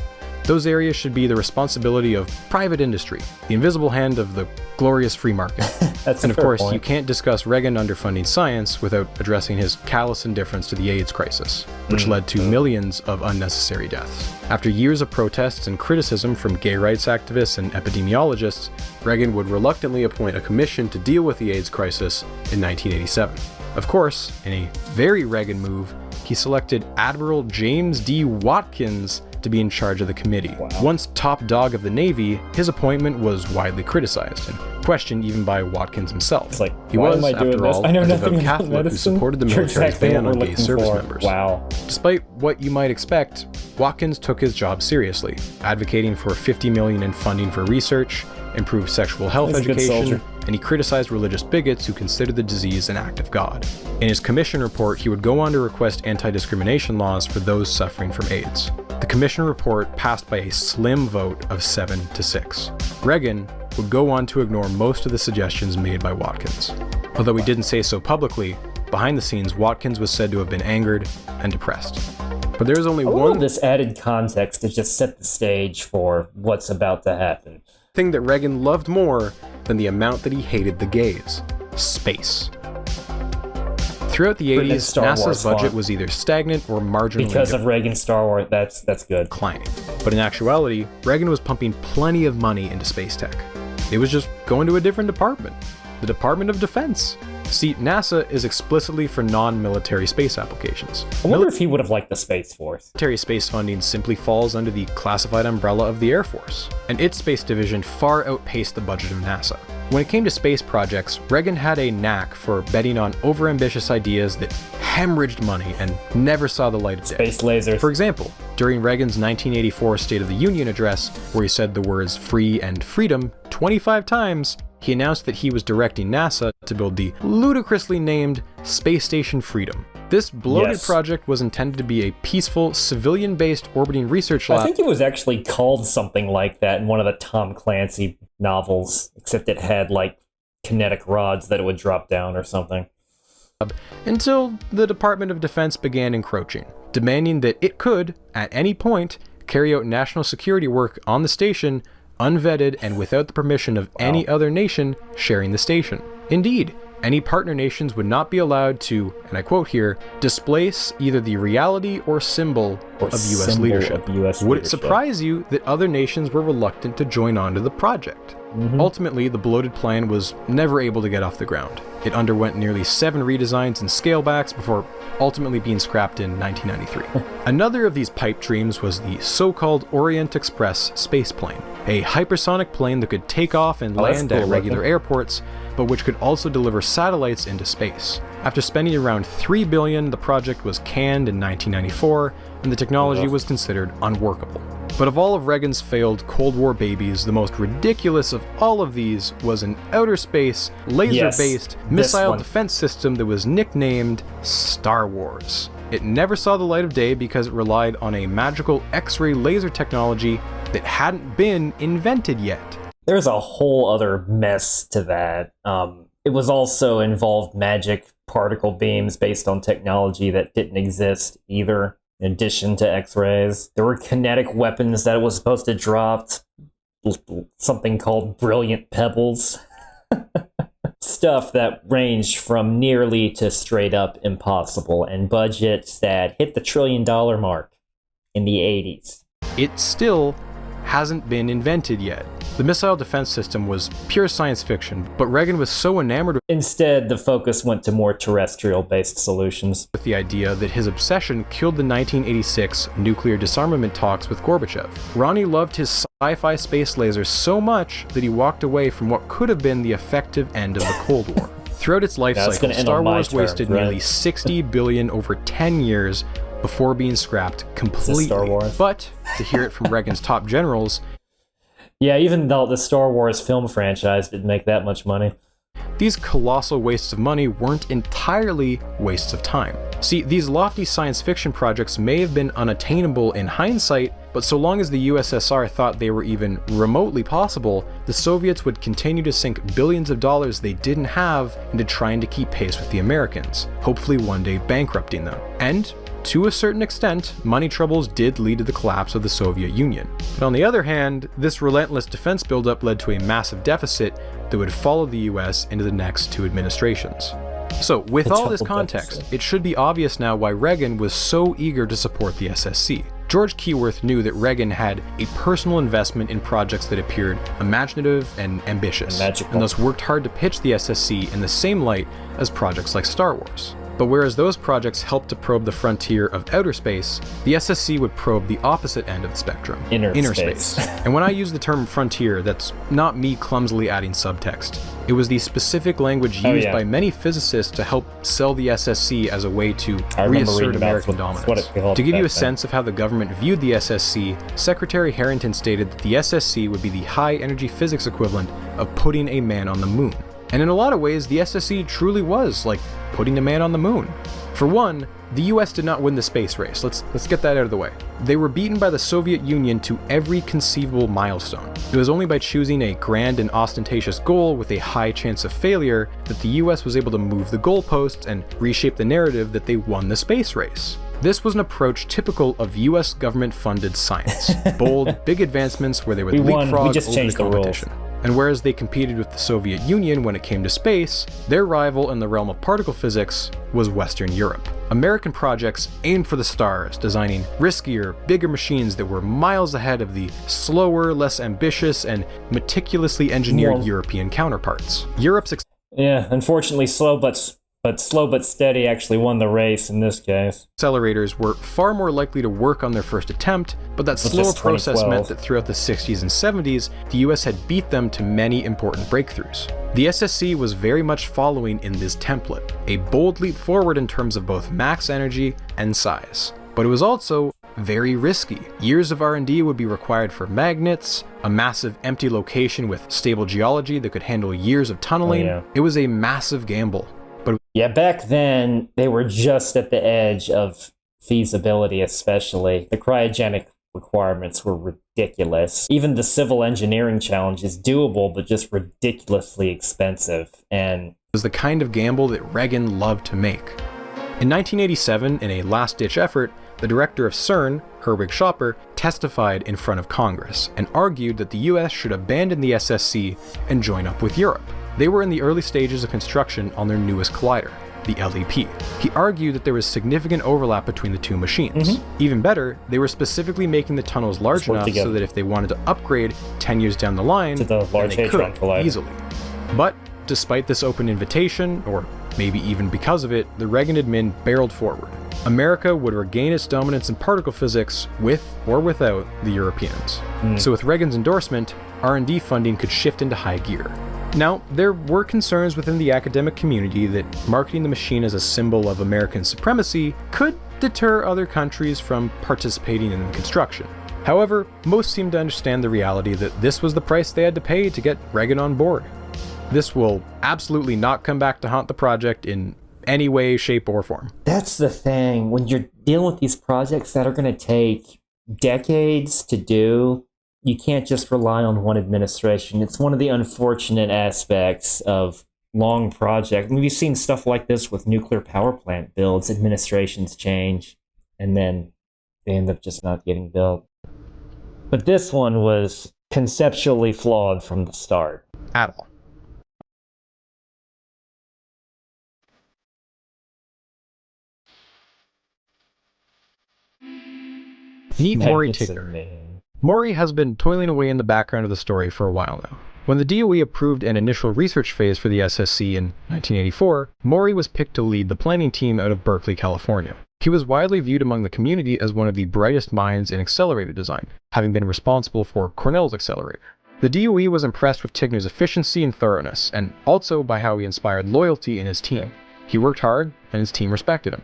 Those areas should be the responsibility of private industry, the invisible hand of the glorious free market. And of course, you can't discuss Reagan underfunding science without addressing his callous indifference to the AIDS crisis, which led to millions of unnecessary deaths. After years of protests and criticism from gay rights activists and epidemiologists, Reagan would reluctantly appoint a commission to deal with the AIDS crisis in 1987. Of course, in a very Reagan move, he selected Admiral James D. Watkins to be in charge of the committee. Wow. Once top dog of the Navy, his appointment was widely criticized and questioned even by Watkins himself. It's like, he why was, am I doing after this? all, I know a nothing devout about Catholic who medicine. supported the You're military's exactly ban what on we're gay looking service for. members. Wow. Despite what you might expect, Watkins took his job seriously, advocating for $50 million in funding for research, improved sexual health education, and he criticized religious bigots who considered the disease an act of God. In his commission report, he would go on to request anti-discrimination laws for those suffering from AIDS. The commission report passed by a slim vote of 7-6. Reagan would go on to ignore most of the suggestions made by Watkins. Although he didn't say so publicly, behind the scenes, Watkins was said to have been angered and depressed. But there's only one this added context to just set the stage for what's about to happen. thing that Reagan loved more than the amount that he hated the gays: space. Throughout the 80s, NASA's budget was either stagnant or marginally because of Reagan's Star Wars. That's good. declining. But in actuality, Reagan was pumping plenty of money into space tech. It was just going to a different department, the Department of Defense. See, NASA is explicitly for non-military space applications. I wonder if he would have liked the Space Force. Military space funding simply falls under the classified umbrella of the Air Force, and its space division far outpaced the budget of NASA. When it came to space projects, Reagan had a knack for betting on overambitious ideas that hemorrhaged money and never saw the light of day. Space lasers. For example, during Reagan's 1984 State of the Union address, where he said the words free and freedom 25 times, he announced that he was directing NASA to build the ludicrously named Space Station Freedom. This bloated project was intended to be a peaceful, civilian-based orbiting research lab. I think it was actually called something like that in one of the Tom Clancy novels, except it had, like, kinetic rods that it would drop down or something. Until the Department of Defense began encroaching, demanding that it could, at any point, carry out national security work on the station unvetted and without the permission of any other nation sharing the station. Indeed, any partner nations would not be allowed to, and I quote here, displace either the reality or symbol of U.S. leadership. Would it surprise you that other nations were reluctant to join on to the project? Ultimately, the bloated plan was never able to get off the ground. It underwent nearly 7 redesigns and scalebacks before ultimately being scrapped in 1993. Another of these pipe dreams was the so-called Orient Express spaceplane, a hypersonic plane that could take off and land at regular airports, but which could also deliver satellites into space. After spending around $3 billion, the project was canned in 1994, and the technology was considered unworkable. But of all of Reagan's failed Cold War babies, the most ridiculous of all of these was an outer space, laser-based missile defense system that was nicknamed Star Wars. It never saw the light of day because it relied on a magical X-ray laser technology that hadn't been invented yet. There's a whole other mess to that. It was also involved magic particle beams based on technology that didn't exist either. In addition to X-rays, there were kinetic weapons that it was supposed to drop, something called brilliant pebbles. Stuff that ranged from nearly to straight up impossible, and budgets that hit the $1 trillion mark in the 80s. It still hasn't been invented yet. The missile defense system was pure science fiction, but Reagan was so enamored Instead, the focus went to more terrestrial-based solutions. with the idea that his obsession killed the 1986 nuclear disarmament talks with Gorbachev. Ronnie loved his sci-fi space lasers so much that he walked away from what could have been the effective end of the Cold War. Throughout its life cycle, Star Wars wasted nearly $60 billion over 10 years before being scrapped completely. Star Wars? But to hear it from Reagan's top generals, Yeah, even though the Star Wars film franchise didn't make that much money. these colossal wastes of money weren't entirely wastes of time. See, these lofty science fiction projects may have been unattainable in hindsight, but so long as the USSR thought they were even remotely possible, the Soviets would continue to sink billions of dollars they didn't have into trying to keep pace with the Americans, hopefully one day bankrupting them. And to a certain extent, money troubles did lead to the collapse of the Soviet Union. But on the other hand, this relentless defense buildup led to a massive deficit that would follow the US into the next two administrations. So, with all this context, it should be obvious now why Reagan was so eager to support the SSC. George Keyworth knew that Reagan had a personal investment in projects that appeared imaginative and ambitious, and thus worked hard to pitch the SSC in the same light as projects like Star Wars. But whereas those projects helped to probe the frontier of outer space, the SSC would probe the opposite end of the spectrum, inner space. And when I use the term frontier, that's not me clumsily adding subtext. It was the specific language used by many physicists to help sell the SSC as a way to reassert American dominance. To give you a sense of how the government viewed the SSC, Secretary Harrington stated that the SSC would be the high-energy physics equivalent of putting a man on the moon. And in a lot of ways, the SSC truly was like putting a man on the moon. For one, the US did not win the space race. Let's get that out of the way. They were beaten by the Soviet Union to every conceivable milestone. It was only by choosing a grand and ostentatious goal with a high chance of failure that the US was able to move the goalposts and reshape the narrative that they won the space race. This was an approach typical of US government-funded science. Bold, big advancements where they would leapfrog over the competition. And whereas they competed with the Soviet Union when it came to space, their rival in the realm of particle physics was Western Europe. American projects aimed for the stars, designing riskier, bigger machines that were miles ahead of the slower, less ambitious, and meticulously engineered European counterparts. Unfortunately, slow but steady actually won the race in this case. Accelerators were far more likely to work on their first attempt, but that slower process meant that throughout the 60s and 70s, the US had beat them to many important breakthroughs. The SSC was very much following in this template, a bold leap forward in terms of both max energy and size. But it was also very risky. Years of R&D would be required for magnets, a massive empty location with stable geology that could handle years of tunneling. It was a massive gamble. Back then, they were just at the edge of feasibility, especially. The cryogenic requirements were ridiculous. Even the civil engineering challenge is doable, but just ridiculously expensive. And it was the kind of gamble that Reagan loved to make. In 1987, in a last-ditch effort, the director of CERN, Herwig Schopper, testified in front of Congress and argued that the US should abandon the SSC and join up with Europe. They were in the early stages of construction on their newest collider, the LEP. He argued that there was significant overlap between the two machines. Even better, they were specifically making the tunnels large enough so that if they wanted to upgrade 10 years down the line, to the Large Hadron Collider easily. But despite this open invitation, or maybe even because of it, the Reagan admin barreled forward. America would regain its dominance in particle physics with or without the Europeans. So with Reagan's endorsement, R&D funding could shift into high gear. Now, there were concerns within the academic community that marketing the machine as a symbol of American supremacy could deter other countries from participating in the construction. However, most seemed to understand the reality that this was the price they had to pay to get Reagan on board. This will absolutely not come back to haunt the project in any way, shape, or form. That's the thing. When you're dealing with these projects that are going to take decades to do, you can't just rely on one administration. It's one of the unfortunate aspects of long projects. I mean, we've seen stuff like this with nuclear power plant builds. Administrations change, and then they end up just not getting built. But this one was conceptually flawed from the start. At all. Meet Maury Tigner. Maury has been toiling away in the background of the story for a while now. When the DOE approved an initial research phase for the SSC in 1984, Maury was picked to lead the planning team out of Berkeley, California. He was widely viewed among the community as one of the brightest minds in accelerator design, having been responsible for Cornell's accelerator. The DOE was impressed with Tigner's efficiency and thoroughness, and also by how he inspired loyalty in his team. He worked hard, and his team respected him.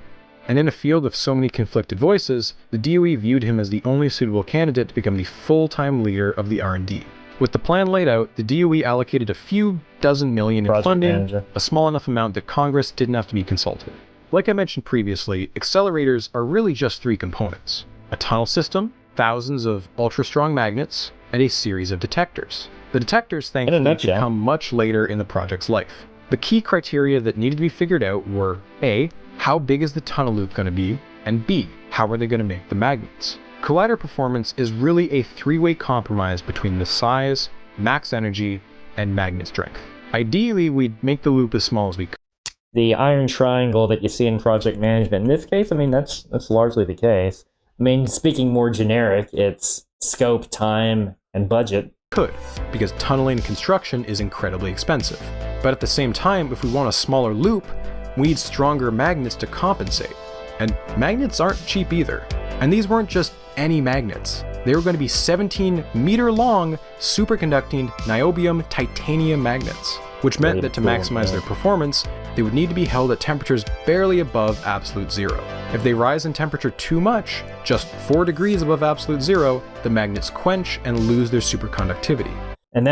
And in a field of so many conflicted voices, the DOE viewed him as the only suitable candidate to become the full-time leader of the R&D. With the plan laid out, the DOE allocated a few dozen million in funding, a small enough amount that Congress didn't have to be consulted. Like I mentioned previously, accelerators are really just three components: a tunnel system, thousands of ultra-strong magnets, and a series of detectors. The detectors, thankfully, would come much later in the project's life. The key criteria that needed to be figured out were A, how big is the tunnel loop going to be, and B, how are they going to make the magnets? Collider performance is really a three-way compromise between the size, max energy, and magnet strength. Ideally, we'd make the loop as small as we could. The iron triangle that you see in project management, in this case, I mean, that's largely the case. I mean, speaking more generic, it's scope, time, and budget. Because tunneling and construction is incredibly expensive. But at the same time, if we want a smaller loop, we need stronger magnets to compensate. And magnets aren't cheap either. And these weren't just any magnets. They were going to be 17-meter-long superconducting niobium titanium magnets, which meant that to maximize their performance, they would need to be held at temperatures barely above absolute zero. If they rise in temperature too much, just 4 degrees above absolute zero, the magnets quench and lose their superconductivity. And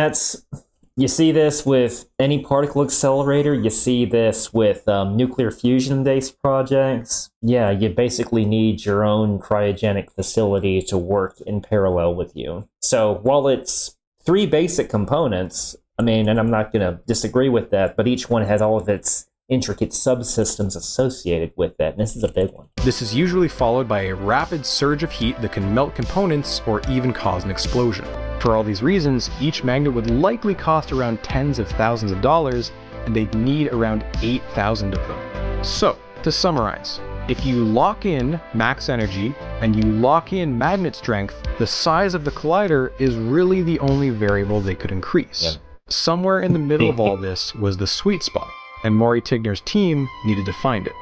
you see this with any particle accelerator, you see this with nuclear fusion-based projects. Yeah, you basically need your own cryogenic facility to work in parallel with you. So while it's 3 basic components, I mean, and I'm not going to disagree with that, but each one has all of its intricate subsystems associated with that, and this is a big one. This is usually followed by a rapid surge of heat that can melt components or even cause an explosion. For all these reasons, each magnet would likely cost around tens of thousands of dollars, and they'd need around 8,000 of them. So, to summarize, if you lock in max energy and you lock in magnet strength, the size of the collider is really the only variable they could increase. Yeah. Somewhere in the middle of all this was the sweet spot, and Maury Tigner's team needed to find it.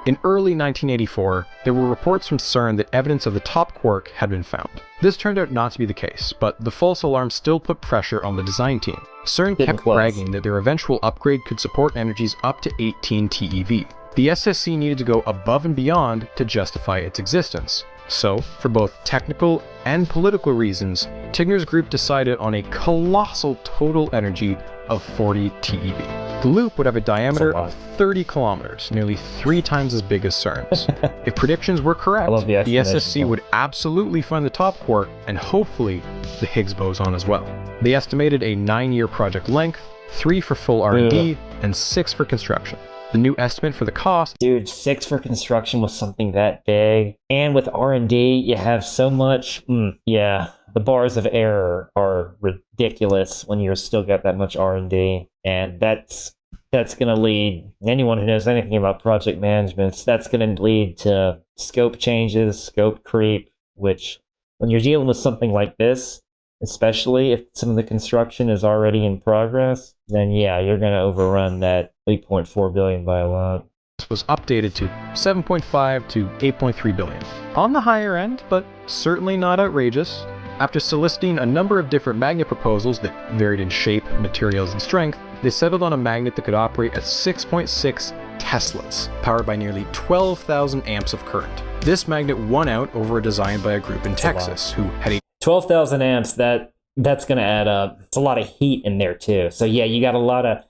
In early 1984, there were reports from CERN that evidence of the top quark had been found. This turned out not to be the case, but the false alarm still put pressure on the design team. CERN kept bragging that their eventual upgrade could support energies up to 18 TeV. The SSC needed to go above and beyond to justify its existence. So, for both technical and political reasons, Tigner's group decided on a colossal total energy of 40 TeV. The loop would have a diameter of 30 kilometers, nearly 3 times as big as CERN's. If predictions were correct, the SSC would absolutely find the top quark, and hopefully the Higgs boson as well. They estimated a 9-year project length, 3 for full R&D, and 6 for construction. The new estimate for the cost... Dude, 6 for construction was something that big. And with R&D, you have so much... yeah, the bars of error are ridiculous when you're still got that much R&D. And that's going to lead... Anyone who knows anything about project management, that's going to lead to scope changes, scope creep, which when you're dealing with something like this, especially if some of the construction is already in progress, then yeah, you're going to overrun that 8.4 billion by a lot. This was updated to 7.5 to 8.3 billion. On the higher end, but certainly not outrageous. After soliciting a number of different magnet proposals that varied in shape, materials, and strength, they settled on a magnet that could operate at 6.6 Teslas, powered by nearly 12,000 amps of current. This magnet won out over a design by a group in Texas who had a 12,000 amps, that's going to add up. It's a lot of heat in there too. So yeah, you got a lot of...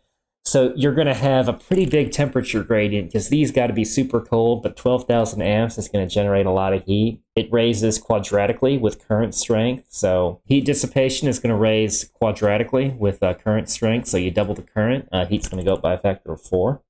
So you're going to have a pretty big temperature gradient because these got to be super cold, but 12,000 amps is going to generate a lot of heat. It raises quadratically with current strength. So heat dissipation is going to raise quadratically with current strength. So you double the current. Heat's going to go up by a factor of 4.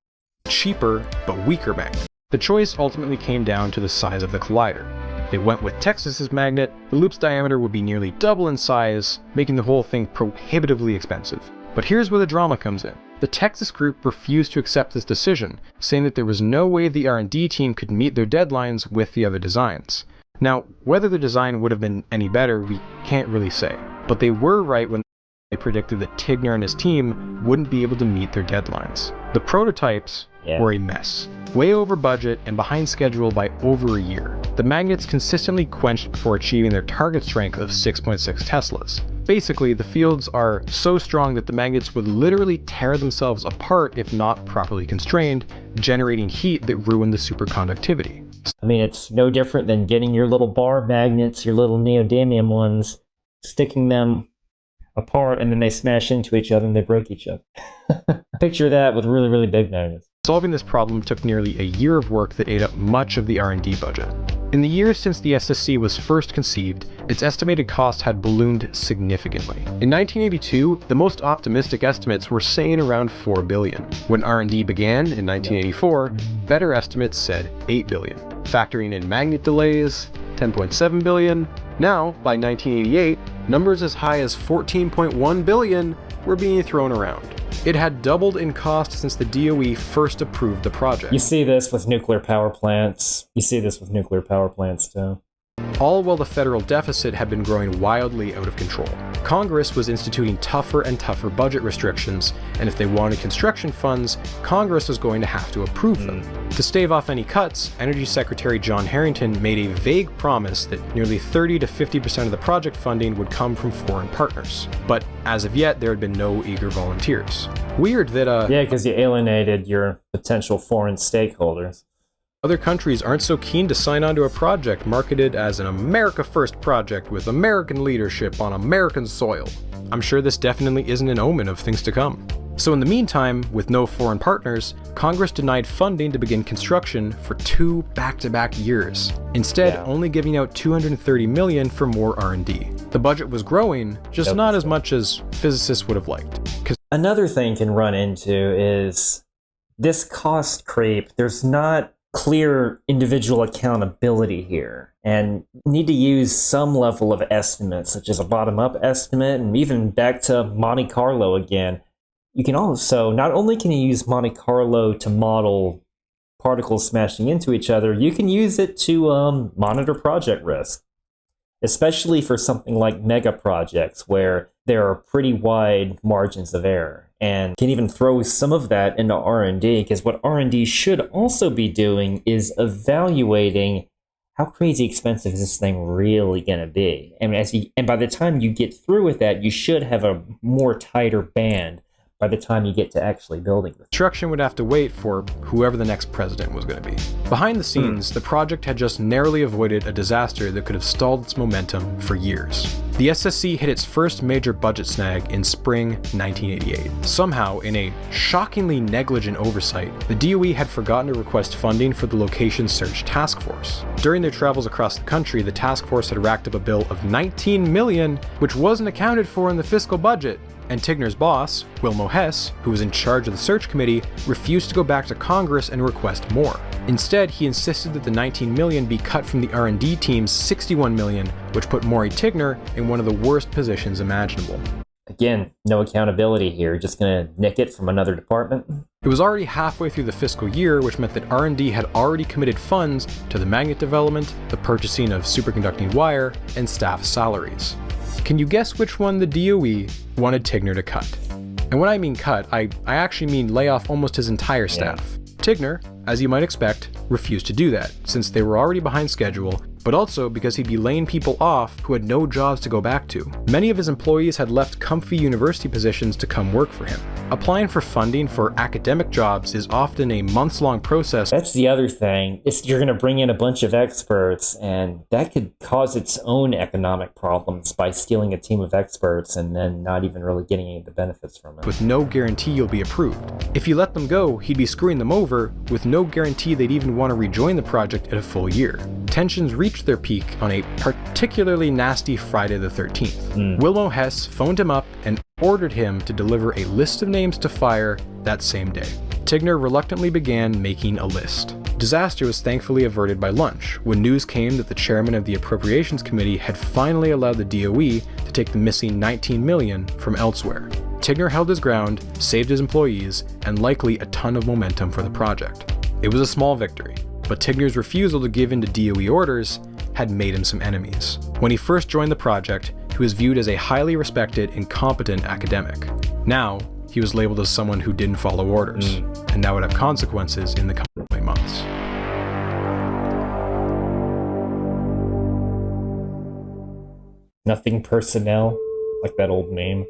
Cheaper, but weaker magnet. The choice ultimately came down to the size of the collider. They went with Texas's magnet. The loop's diameter would be nearly double in size, making the whole thing prohibitively expensive. But here's where the drama comes in. The Texas group refused to accept this decision, saying that there was no way the R&D team could meet their deadlines with the other designs. Now, whether the design would have been any better, we can't really say. But they were right when they predicted that Tigner and his team wouldn't be able to meet their deadlines. The prototypes were a mess. Way over budget and behind schedule by over a year. The magnets consistently quenched before achieving their target strength of 6.6 Teslas. Basically, the fields are so strong that the magnets would literally tear themselves apart if not properly constrained, generating heat that ruined the superconductivity. I mean, it's no different than getting your little bar magnets, your little neodymium ones, sticking them apart, and then they smash into each other and they break each other. Picture that with really, really big magnets. Solving this problem took nearly a year of work that ate up much of the R&D budget. In the years since the SSC was first conceived, its estimated cost had ballooned significantly. In 1982, the most optimistic estimates were saying around $4 billion. When R&D began in 1984, better estimates said $8 billion. Factoring in magnet delays, $10.7 billion. Now, by 1988, numbers as high as $14.1 billion were being thrown around. It had doubled in cost since the DOE first approved the project. You see this with nuclear power plants. You see this with nuclear power plants too. All while the federal deficit had been growing wildly out of control. Congress was instituting tougher and tougher budget restrictions, and if they wanted construction funds, Congress was going to have to approve them. To stave off any cuts, Energy Secretary John Harrington made a vague promise that nearly 30 to 50% of the project funding would come from foreign partners. But as of yet, there had been no eager volunteers. Weird that Yeah, because you alienated your potential foreign stakeholders. Other countries aren't so keen to sign on to a project marketed as an America First project with American leadership on American soil. I'm sure this definitely isn't an omen of things to come. So in the meantime, with no foreign partners, Congress denied funding to begin construction for 2 back-to-back years, instead only giving out $230 million for more R&D. The budget was growing, just not as much as physicists would have liked. Another thing can run into is this cost creep. There's not clear individual accountability here, and need to use some level of estimate, such as a bottom-up estimate, and even back to Monte Carlo again. You can also, not only can you use Monte Carlo to model particles smashing into each other, you can use it to monitor project risk, especially for something like mega projects where there are pretty wide margins of error. And can even throw some of that into R&D, because what R&D should also be doing is evaluating how crazy expensive is this thing really going to be. And by the time you get through with that, you should have a more tighter band by the time you get to actually building this. Construction would have to wait for whoever the next president was going to be. Behind the scenes, the project had just narrowly avoided a disaster that could have stalled its momentum for years. The SSC hit its first major budget snag in spring 1988. Somehow, in a shockingly negligent oversight, the DOE had forgotten to request funding for the Location Search Task Force. During their travels across the country, the task force had racked up a bill of $19 million, which wasn't accounted for in the fiscal budget. And Tigner's boss, Wilmo Hess, who was in charge of the search committee, refused to go back to Congress and request more. Instead, he insisted that the $19 million be cut from the R&D team's $61 million, which put Maury Tigner in one of the worst positions imaginable. Again, no accountability here, just gonna nick it from another department. It was already halfway through the fiscal year, which meant that R&D had already committed funds to the magnet development, the purchasing of superconducting wire, and staff salaries. Can you guess which one the DOE wanted Tigner to cut? And when I mean cut, I actually mean lay off almost his entire staff. Tigner, as you might expect, refused to do that, since they were already behind schedule, but also because he'd be laying people off who had no jobs to go back to. Many of his employees had left comfy university positions to come work for him. Applying for funding for academic jobs is often a months-long process. That's the other thing. You're going to bring in a bunch of experts, and that could cause its own economic problems by stealing a team of experts and then not even really getting any of the benefits from it. With no guarantee you'll be approved. If you let them go, he'd be screwing them over, with no guarantee they'd even want to rejoin the project at a full year. Tensions reached their peak on a particularly nasty Friday the 13th. Wilmo Hess phoned him up and ordered him to deliver a list of names to fire that same day. Tigner reluctantly began making a list. Disaster was thankfully averted by lunch, when news came that the chairman of the Appropriations Committee had finally allowed the DOE to take the missing $19 million from elsewhere. Tigner held his ground, saved his employees, and likely a ton of momentum for the project. It was a small victory, but Tigner's refusal to give in to DOE orders had made him some enemies. When he first joined the project, he was viewed as a highly respected and competent academic. Now, he was labeled as someone who didn't follow orders, and that would have consequences in the coming months. Nothing personnel, like that old meme.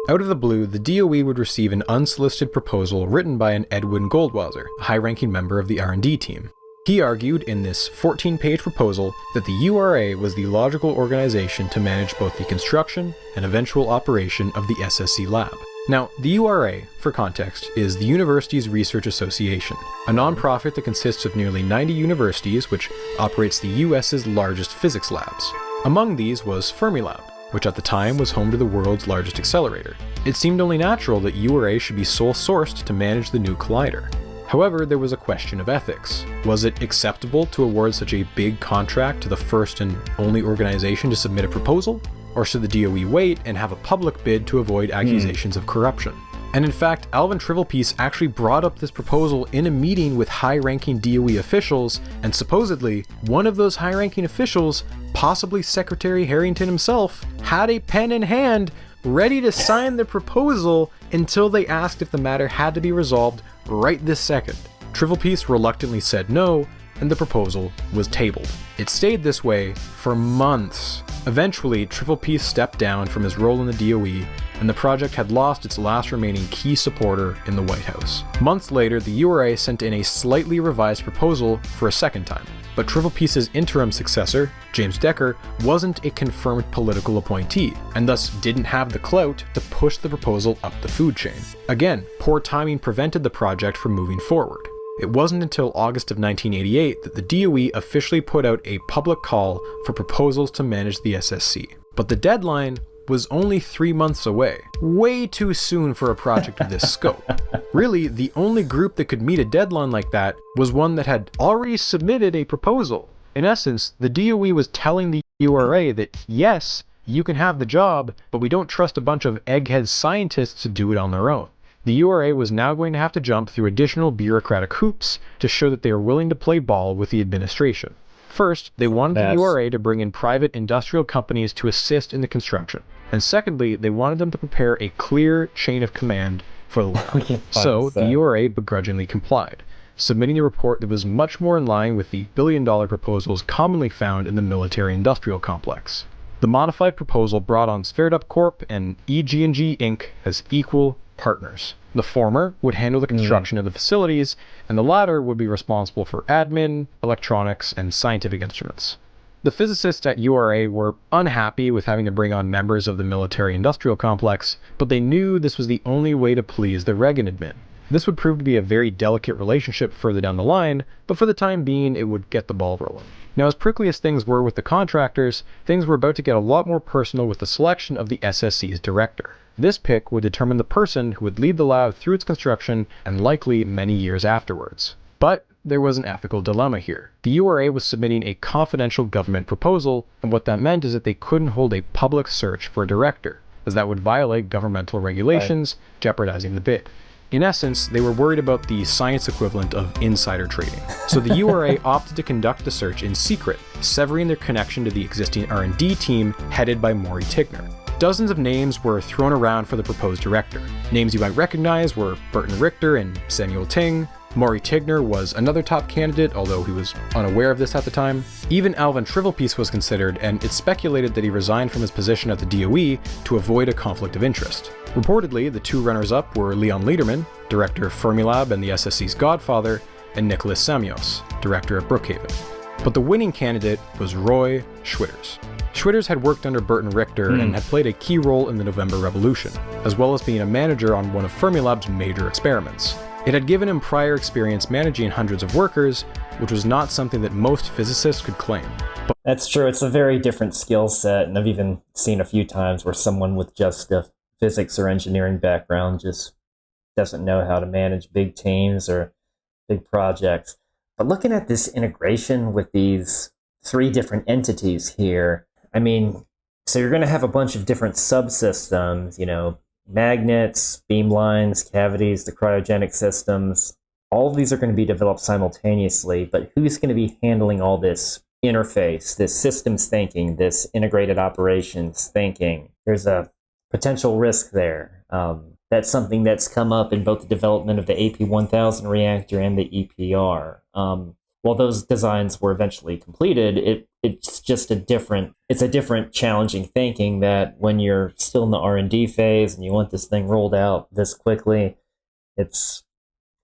Out of the blue, the DOE would receive an unsolicited proposal written by an Edwin Goldwasser, a high-ranking member of the R&D team. He argued in this 14-page proposal that the URA was the logical organization to manage both the construction and eventual operation of the SSC lab. Now, the URA, for context, is the Universities Research Association, a nonprofit that consists of nearly 90 universities, which operates the US's largest physics labs. Among these was Fermilab, which at the time was home to the world's largest accelerator. It seemed only natural that URA should be sole-sourced to manage the new collider. However, there was a question of ethics. Was it acceptable to award such a big contract to the first and only organization to submit a proposal? Or should the DOE wait and have a public bid to avoid accusations of corruption? And in fact, Alvin Trivelpiece actually brought up this proposal in a meeting with high-ranking DOE officials, and supposedly, one of those high-ranking officials, possibly Secretary Harrington himself, had a pen in hand ready to sign the proposal until they asked if the matter had to be resolved right this second. Trivelpiece reluctantly said no, and the proposal was tabled. It stayed this way for months. Eventually, Trivelpiece stepped down from his role in the DOE, and the project had lost its last remaining key supporter in the White House. Months later, the URA sent in a slightly revised proposal for a second time, but Trivelpiece's interim successor, James Decker, wasn't a confirmed political appointee, and thus didn't have the clout to push the proposal up the food chain. Again, poor timing prevented the project from moving forward. It wasn't until August of 1988 that the DOE officially put out a public call for proposals to manage the SSC. But the deadline was only 3 months away. Way too soon for a project of this scope. Really, the only group that could meet a deadline like that was one that had already submitted a proposal. In essence, the DOE was telling the URA that yes, you can have the job, but we don't trust a bunch of egghead scientists to do it on their own. The URA was now going to have to jump through additional bureaucratic hoops to show that they were willing to play ball with the administration. First, they wanted the URA to bring in private industrial companies to assist in the construction. And secondly, they wanted them to prepare a clear chain of command for the lab. So, the URA begrudgingly complied, submitting a report that was much more in line with the billion-dollar proposals commonly found in the military-industrial complex. The modified proposal brought on Sverdrup Corp and EG&G Inc. as equal partners. The former would handle the construction of the facilities, and the latter would be responsible for admin, electronics, and scientific instruments. The physicists at URA were unhappy with having to bring on members of the military-industrial complex, but they knew this was the only way to please the Reagan admin. This would prove to be a very delicate relationship further down the line, but for the time being, it would get the ball rolling. Now, as prickly as things were with the contractors, things were about to get a lot more personal with the selection of the SSC's director. This pick would determine the person who would lead the lab through its construction and likely many years afterwards. But there was an ethical dilemma here. The URA was submitting a confidential government proposal, and what that meant is that they couldn't hold a public search for a director, as that would violate governmental regulations, jeopardizing the bid. In essence, they were worried about the science equivalent of insider trading. So the URA opted to conduct the search in secret, severing their connection to the existing R&D team headed by Maury Tigner. Dozens of names were thrown around for the proposed director. Names you might recognize were Burton Richter and Samuel Ting. Maury Tigner was another top candidate, although he was unaware of this at the time. Even Alvin Trivelpiece was considered, and it's speculated that he resigned from his position at the DOE to avoid a conflict of interest. Reportedly, the two runners-up were Leon Lederman, director of Fermilab and the SSC's godfather, and Nicholas Samios, director of Brookhaven. But the winning candidate was Roy Schwitters. Schwitters had worked under Burton Richter and had played a key role in the November Revolution, as well as being a manager on one of Fermilab's major experiments. It had given him prior experience managing hundreds of workers, which was not something that most physicists could claim. That's true. It's a very different skill set, and I've even seen a few times where someone with just a physics or engineering background just doesn't know how to manage big teams or big projects. But looking at this integration with these three different entities here, I mean, so you're going to have a bunch of different subsystems, you know, magnets, beamlines, cavities, the cryogenic systems. All of these are going to be developed simultaneously, but who's going to be handling all this interface, this systems thinking, this integrated operations thinking? There's a potential risk there. That's something that's come up in both the development of the AP1000 reactor and the EPR. While those designs were eventually completed, it's just a different challenging thinking that when you're still in the R&D phase and you want this thing rolled out this quickly, it's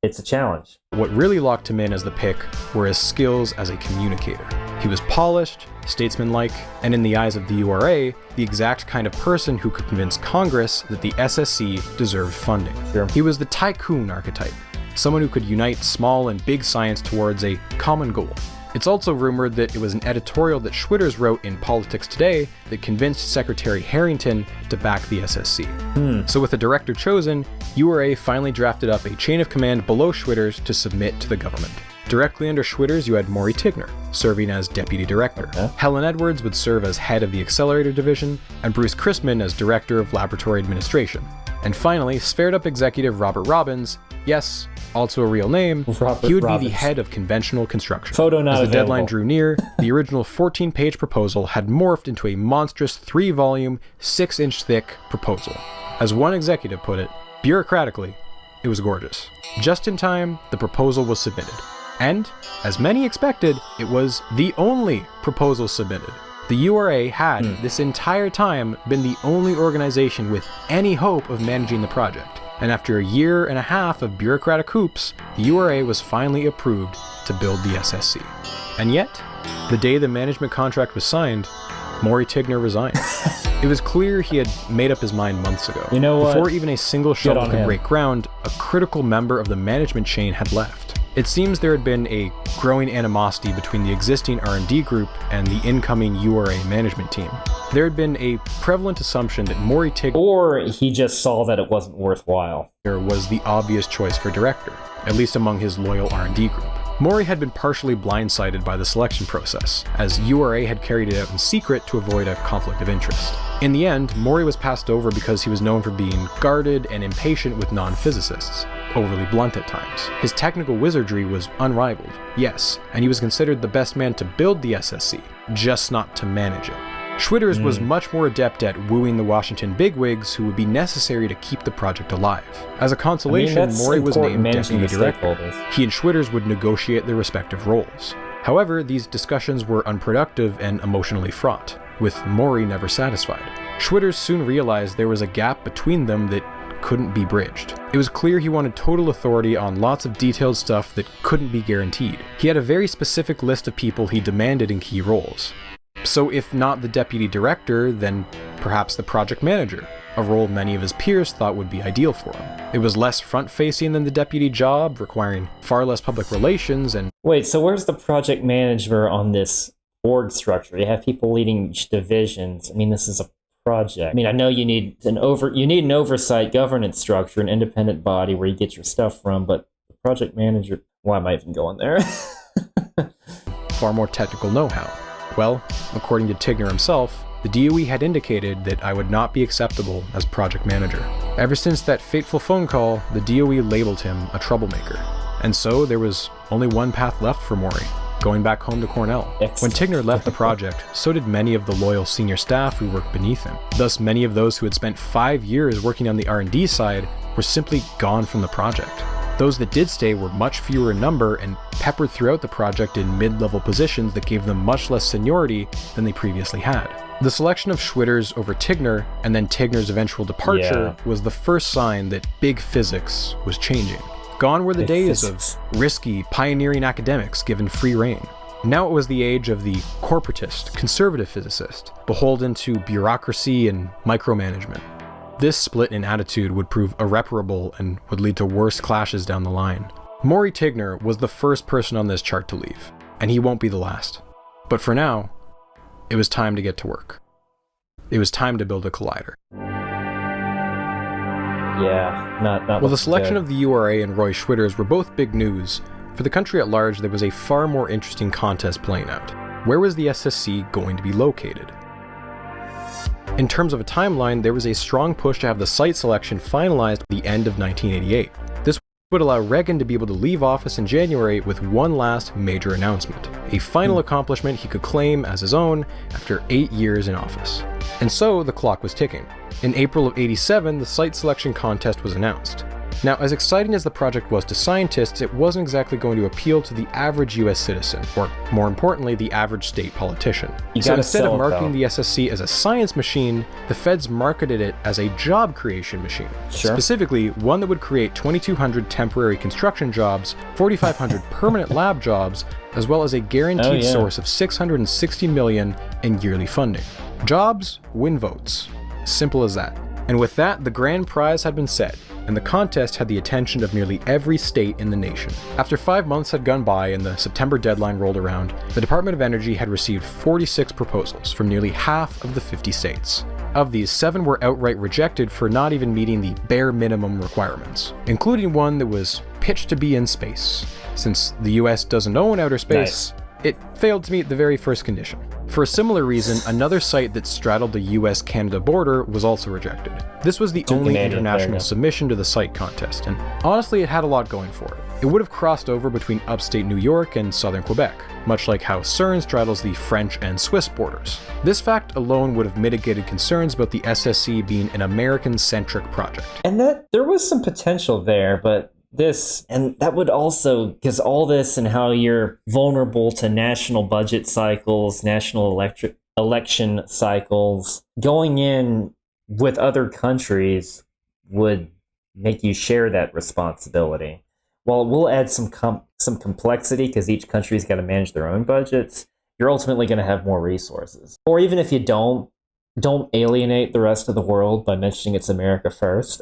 It's a challenge. What really locked him in as the pick were his skills as a communicator. He was polished, statesmanlike, and in the eyes of the URA, the exact kind of person who could convince Congress that the SSC deserved funding. Sure. He was the tycoon archetype, someone who could unite small and big science towards a common goal. It's also rumored that it was an editorial that Schwitters wrote in Politics Today that convinced Secretary Harrington to back the SSC. So with a director chosen, URA finally drafted up a chain of command below Schwitters to submit to the government. Directly under Schwitters, you had Maury Tigner, serving as deputy director. Helen Edwards would serve as head of the accelerator division, and Bruce Chrisman as director of laboratory administration. And finally, spared-up executive Robert Robbins, yes, also a real name, he would be the head of conventional construction. Photo not As the available. deadline drew near, the original 14-page proposal had morphed into a monstrous 3-volume, 6-inch thick proposal. As one executive put it, bureaucratically, it was gorgeous. Just in time, the proposal was submitted. And, as many expected, it was the only proposal submitted. The URA had, this entire time, been the only organization with any hope of managing the project. And after a year and a half of bureaucratic hoops, the URA was finally approved to build the SSC. And yet, the day the management contract was signed, Maury Tigner resigned. It was clear he had made up his mind months ago. You know what? Before even a single shovel could him. break ground, a critical member of the management chain had left. It seems there had been a growing animosity between the existing R&D group and the incoming URA management team. There had been a prevalent assumption that Maury Tigner Or he just saw that it wasn't worthwhile. was the obvious choice for director, at least among his loyal R&D group. Maury had been partially blindsided by the selection process, as URA had carried it out in secret to avoid a conflict of interest. In the end, Maury was passed over because he was known for being guarded and impatient with non-physicists, overly blunt at times. His technical wizardry was unrivaled, yes, and he was considered the best man to build the SSC, just not to manage it. Schwitters was much more adept at wooing the Washington bigwigs who would be necessary to keep the project alive. As a consolation, that's Maury was important, named managing deputy the director. stakeholders. He and Schwitters would negotiate their respective roles. However, these discussions were unproductive and emotionally fraught, with Maury never satisfied. Schwitters soon realized there was a gap between them that couldn't be bridged. It was clear he wanted total authority on lots of detailed stuff that couldn't be guaranteed. He had a very specific list of people he demanded in key roles. So if not the deputy director, then perhaps the project manager, a role many of his peers thought would be ideal for him. It was less front-facing than the deputy job, requiring far less public relations and... Wait, so where's the project manager on this org structure? You have people leading each divisions. I mean, this is a project. I mean, I know you need an oversight governance structure, an independent body where you get your stuff from, but the project manager... Why am I even going there? far more technical know-how. Well, according to Tigner himself, the DOE had indicated that I would not be acceptable as project manager. Ever since that fateful phone call, the DOE labeled him a troublemaker. And so there was only one path left for Maury, going back home to Cornell. When Tigner left the project, so did many of the loyal senior staff who worked beneath him. Thus, many of those who had spent 5 years working on the R&D side were simply gone from the project. Those that did stay were much fewer in number and peppered throughout the project in mid-level positions that gave them much less seniority than they previously had. The selection of Schwitters over Tigner, and then Tigner's eventual departure, was the first sign that big physics was changing. Gone were the days of risky, pioneering academics given free rein. Now it was the age of the corporatist, conservative physicist, beholden to bureaucracy and micromanagement. This split in attitude would prove irreparable and would lead to worse clashes down the line. Maury Tigner was the first person on this chart to leave, and he won't be the last. But for now, it was time to get to work. It was time to build a collider. Yeah, not Well, the selection of the URA and Roy Schwitters were both big news. For the country at large, there was a far more interesting contest playing out. Where was the SSC going to be located? In terms of a timeline, there was a strong push to have the site selection finalized at the end of 1988. This would allow Reagan to be able to leave office in January with one last major announcement, a final accomplishment he could claim as his own after 8 years in office. And so the clock was ticking. In April of '87, the site selection contest was announced. Now, as exciting as the project was to scientists, it wasn't exactly going to appeal to the average US citizen, or more importantly, the average state politician. So instead of marketing the SSC as a science machine, the feds marketed it as a job creation machine. Sure. Specifically, one that would create 2,200 temporary construction jobs, 4,500 permanent lab jobs, as well as a guaranteed source of $660 million in yearly funding. Jobs win votes. Simple as that. And with that, the grand prize had been set, and the contest had the attention of nearly every state in the nation. After 5 months had gone by and the September deadline rolled around, the Department of Energy had received 46 proposals from nearly half of the 50 states. Of these, 7 were outright rejected for not even meeting the bare minimum requirements, including one that was pitched to be in space. Since the US doesn't own outer space, it failed to meet the very first condition. For a similar reason, another site that straddled the US-Canada border was also rejected. This was the only international submission to the site contest, and honestly it had a lot going for it. It would have crossed over between upstate New York and southern Quebec, much like how CERN straddles the French and Swiss borders. This fact alone would have mitigated concerns about the SSC being an American-centric project. And that there was some potential there, but that would also, because all this and how you're vulnerable to national budget cycles, national election cycles, going in with other countries would make you share that responsibility. While we'll add some complexity because each country's got to manage their own budgets, you're ultimately going to have more resources. Or even if you don't alienate the rest of the world by mentioning it's America first.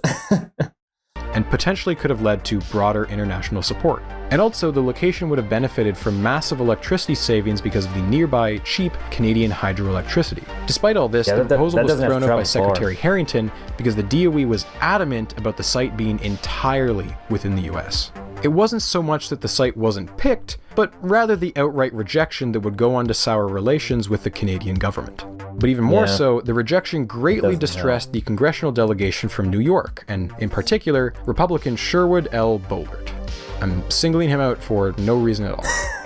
And potentially could have led to broader international support. And also, the location would have benefited from massive electricity savings because of the nearby, cheap Canadian hydroelectricity. Despite all this, the proposal was thrown out by Secretary Harrington because the DOE was adamant about the site being entirely within the US. It wasn't so much that the site wasn't picked, but rather the outright rejection that would go on to sour relations with the Canadian government. But even more so, the rejection greatly distressed the congressional delegation from New York, and in particular, Republican Sherwood L. Boehlert. I'm singling him out for no reason at all.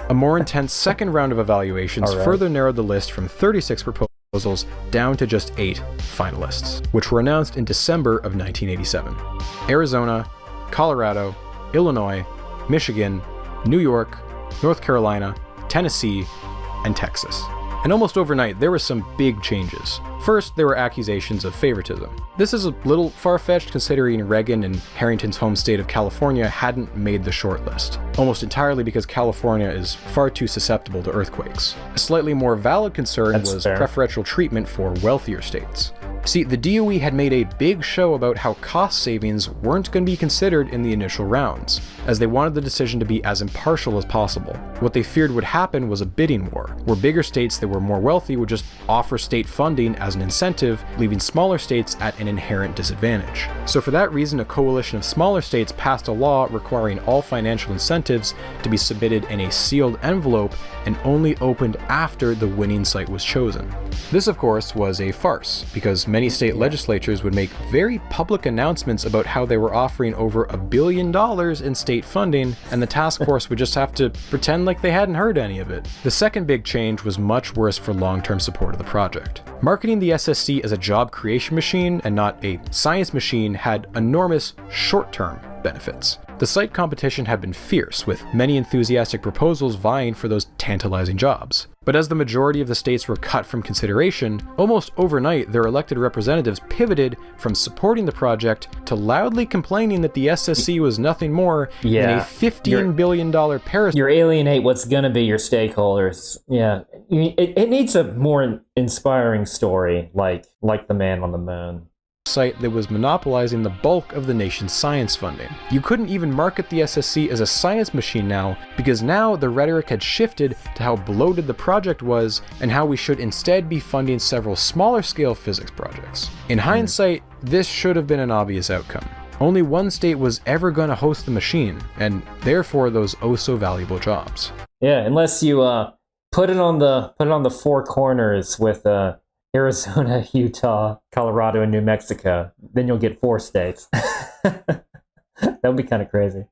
A more intense second round of evaluations further narrowed the list from 36 proposals down to just 8 finalists, which were announced in December of 1987. Arizona, Colorado, Illinois, Michigan, New York, North Carolina, Tennessee, and Texas. And almost overnight, there were some big changes. First, there were accusations of favoritism. This is a little far-fetched considering Reagan and Harrington's home state of California hadn't made the shortlist, almost entirely because California is far too susceptible to earthquakes. A slightly more valid concern was preferential treatment for wealthier states. See, the DOE had made a big show about how cost savings weren't going to be considered in the initial rounds, as they wanted the decision to be as impartial as possible. What they feared would happen was a bidding war, where bigger states that were more wealthy would just offer state funding as an incentive, leaving smaller states at an inherent disadvantage. So for that reason, a coalition of smaller states passed a law requiring all financial incentives to be submitted in a sealed envelope and only opened after the winning site was chosen. This, of course, was a farce, because many state legislatures would make very public announcements about how they were offering over $1 billion in state funding, and the task force would just have to pretend like they hadn't heard any of it. The second big change was much worse for long-term support of the project. Marketing the SSC as a job creation machine and not a science machine had enormous short-term benefits. The site competition had been fierce, with many enthusiastic proposals vying for those tantalizing jobs. But as the majority of the states were cut from consideration, almost overnight their elected representatives pivoted from supporting the project to loudly complaining that the SSC was nothing more than a $15 billion parasite. You alienate what's going to be your stakeholders. Yeah, it needs a more inspiring story, like the man on the moon. Site that was monopolizing the bulk of the nation's science funding. You couldn't even market the SSC as a science machine now, because now the rhetoric had shifted to how bloated the project was and how we should instead be funding several smaller scale physics projects. In hindsight, this should have been an obvious outcome. Only one state was ever going to host the machine, and therefore those oh so valuable jobs. Yeah, unless you put it on the four corners with Arizona, Utah, Colorado, and New Mexico. Then you'll get 4 states. That would be kind of crazy.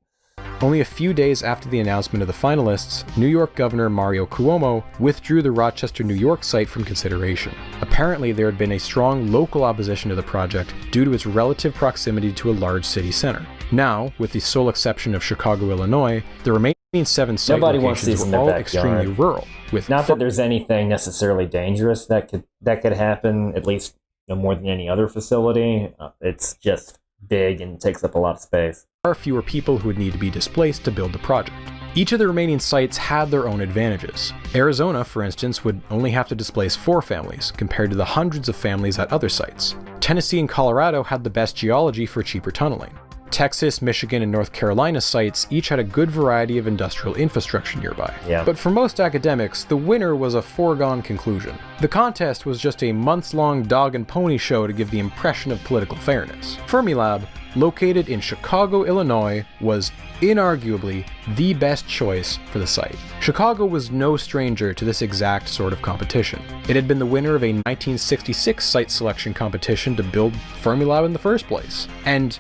Only a few days after the announcement of the finalists, New York Governor Mario Cuomo withdrew the Rochester, New York site from consideration. Apparently, there had been a strong local opposition to the project due to its relative proximity to a large city center. Now, with the sole exception of Chicago, Illinois, the remaining 7 site Nobody wants these locations in were their all backyard. extremely rural. With Not that there's anything necessarily dangerous that could happen, at least more than any other facility. It's just big and takes up a lot of space. far fewer people who would need to be displaced to build the project. Each of the remaining sites had their own advantages. Arizona, for instance, would only have to displace 4 families, compared to the hundreds of families at other sites. Tennessee and Colorado had the best geology for cheaper tunneling. Texas, Michigan, and North Carolina sites each had a good variety of industrial infrastructure nearby. Yeah. But for most academics, the winner was a foregone conclusion. The contest was just a months-long dog and pony show to give the impression of political fairness. Fermilab, located in Chicago, Illinois, was inarguably the best choice for the site. Chicago was no stranger to this exact sort of competition. It had been the winner of a 1966 site selection competition to build Fermilab in the first place. And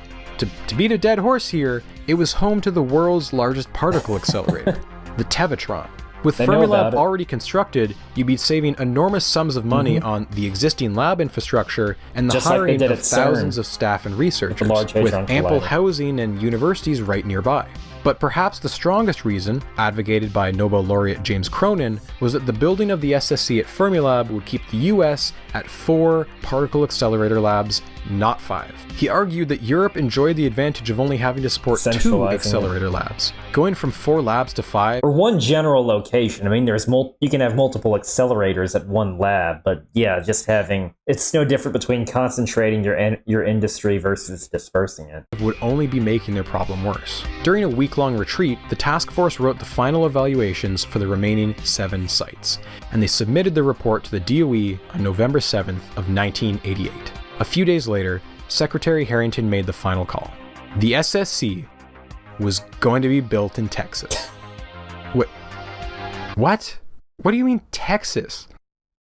to beat a dead horse here, it was home to the world's largest particle accelerator, the Tevatron. With Fermilab already constructed, you'd be saving enormous sums of money on the existing lab infrastructure and the hiring of thousands of staff and researchers, with ample housing and universities right nearby. But perhaps the strongest reason, advocated by Nobel laureate James Cronin, was that the building of the SSC at Fermilab would keep the US at 4 particle accelerator labs, not 5. He argued that Europe enjoyed the advantage of only having to support 2 accelerator labs. Going from 4 labs to 5... Or one general location. I mean, you can have multiple accelerators at one lab, but yeah, just having... It's no different between concentrating your industry versus dispersing it. ...would only be making their problem worse. During a week-long retreat, the task force wrote the final evaluations for the remaining 7 sites, and they submitted the report to the DOE on November 7th of 1988. A few days later, Secretary Harrington made the final call. The SSC was going to be built in Texas. What? What do you mean Texas?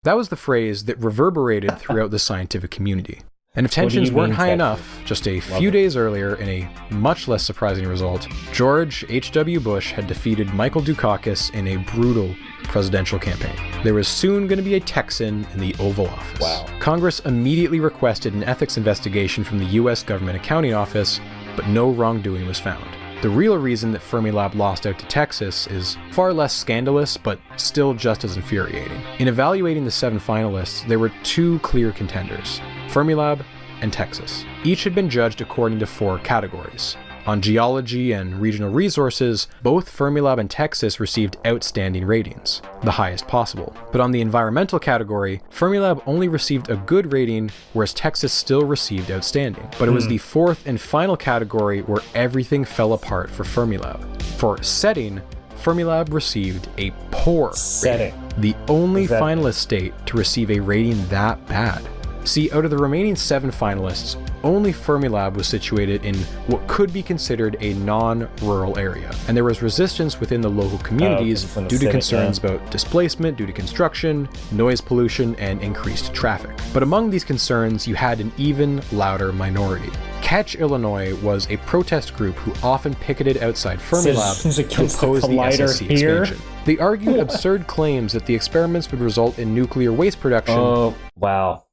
That was the phrase that reverberated throughout the scientific community. And if tensions weren't high enough, just a few days earlier, in a much less surprising result, George H.W. Bush had defeated Michael Dukakis in a brutal presidential campaign. There was soon going to be a Texan in the Oval Office. Wow. Congress immediately requested an ethics investigation from the U.S. Government Accounting Office, but no wrongdoing was found. The real reason that Fermilab lost out to Texas is far less scandalous, but still just as infuriating. In evaluating the 7 finalists, there were 2 clear contenders: Fermilab and Texas. Each had been judged according to 4 categories. On geology and regional resources, both Fermilab and Texas received outstanding ratings, the highest possible. But on the environmental category, Fermilab only received a good rating, whereas Texas still received outstanding. But it was the 4th and final category where everything fell apart for Fermilab. For setting, Fermilab received a poor rating, the only finalist state to receive a rating that bad. See, out of the remaining 7 finalists, only Fermilab was situated in what could be considered a non-rural area, and there was resistance within the local communities due to concerns about displacement due to construction, noise pollution, and increased traffic. But among these concerns, you had an even louder minority. Catch Illinois was a protest group who often picketed outside Fermilab to oppose the SSC expansion. They argued absurd claims that the experiments would result in nuclear waste production. Oh, wow.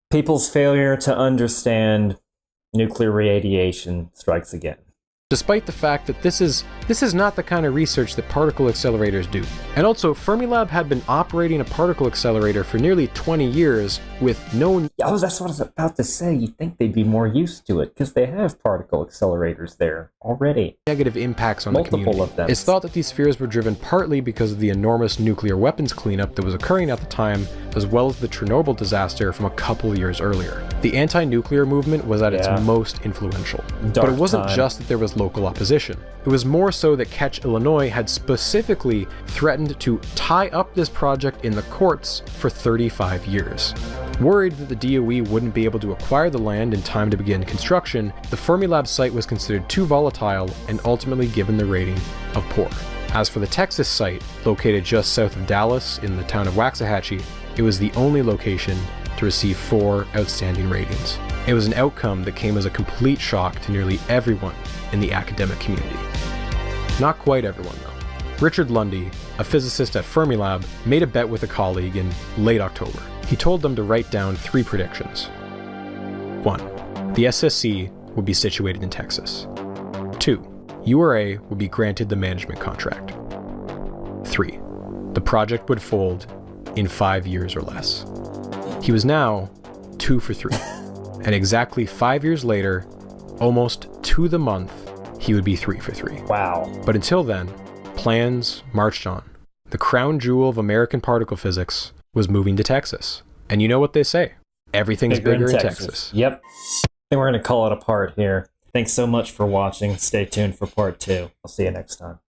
People's failure to understand nuclear radiation strikes again. Despite the fact that this is not the kind of research that particle accelerators do. And also, Fermilab had been operating a particle accelerator for nearly 20 years with no... Oh, that's what I was about to say. You'd think they'd be more used to it, because they have particle accelerators there already. ...negative impacts on the community. Multiple of them. It's thought that these fears were driven partly because of the enormous nuclear weapons cleanup that was occurring at the time, as well as the Chernobyl disaster from a couple years earlier. The anti-nuclear movement was at its most influential. But it wasn't just that there was local opposition. It was more so that Catch Illinois had specifically threatened to tie up this project in the courts for 35 years. Worried that the DOE wouldn't be able to acquire the land in time to begin construction, the Fermilab site was considered too volatile and ultimately given the rating of poor. As for the Texas site, located just south of Dallas in the town of Waxahachie, it was the only location to receive 4 outstanding ratings. It was an outcome that came as a complete shock to nearly everyone in the academic community. Not quite everyone, though. Richard Lundy, a physicist at Fermilab, made a bet with a colleague in late October. He told them to write down 3 predictions. 1. The SSC would be situated in Texas. 2. URA would be granted the management contract. 3. The project would fold in 5 years or less. He was now 2 for 3. And exactly 5 years later, almost to the month, he would be 3 for 3. Wow. But until then, plans marched on. The crown jewel of American particle physics was moving to Texas. And you know what they say, everything's bigger in Texas. Yep. I think we're going to call it a part here. Thanks so much for watching. Stay tuned for part 2. I'll see you next time.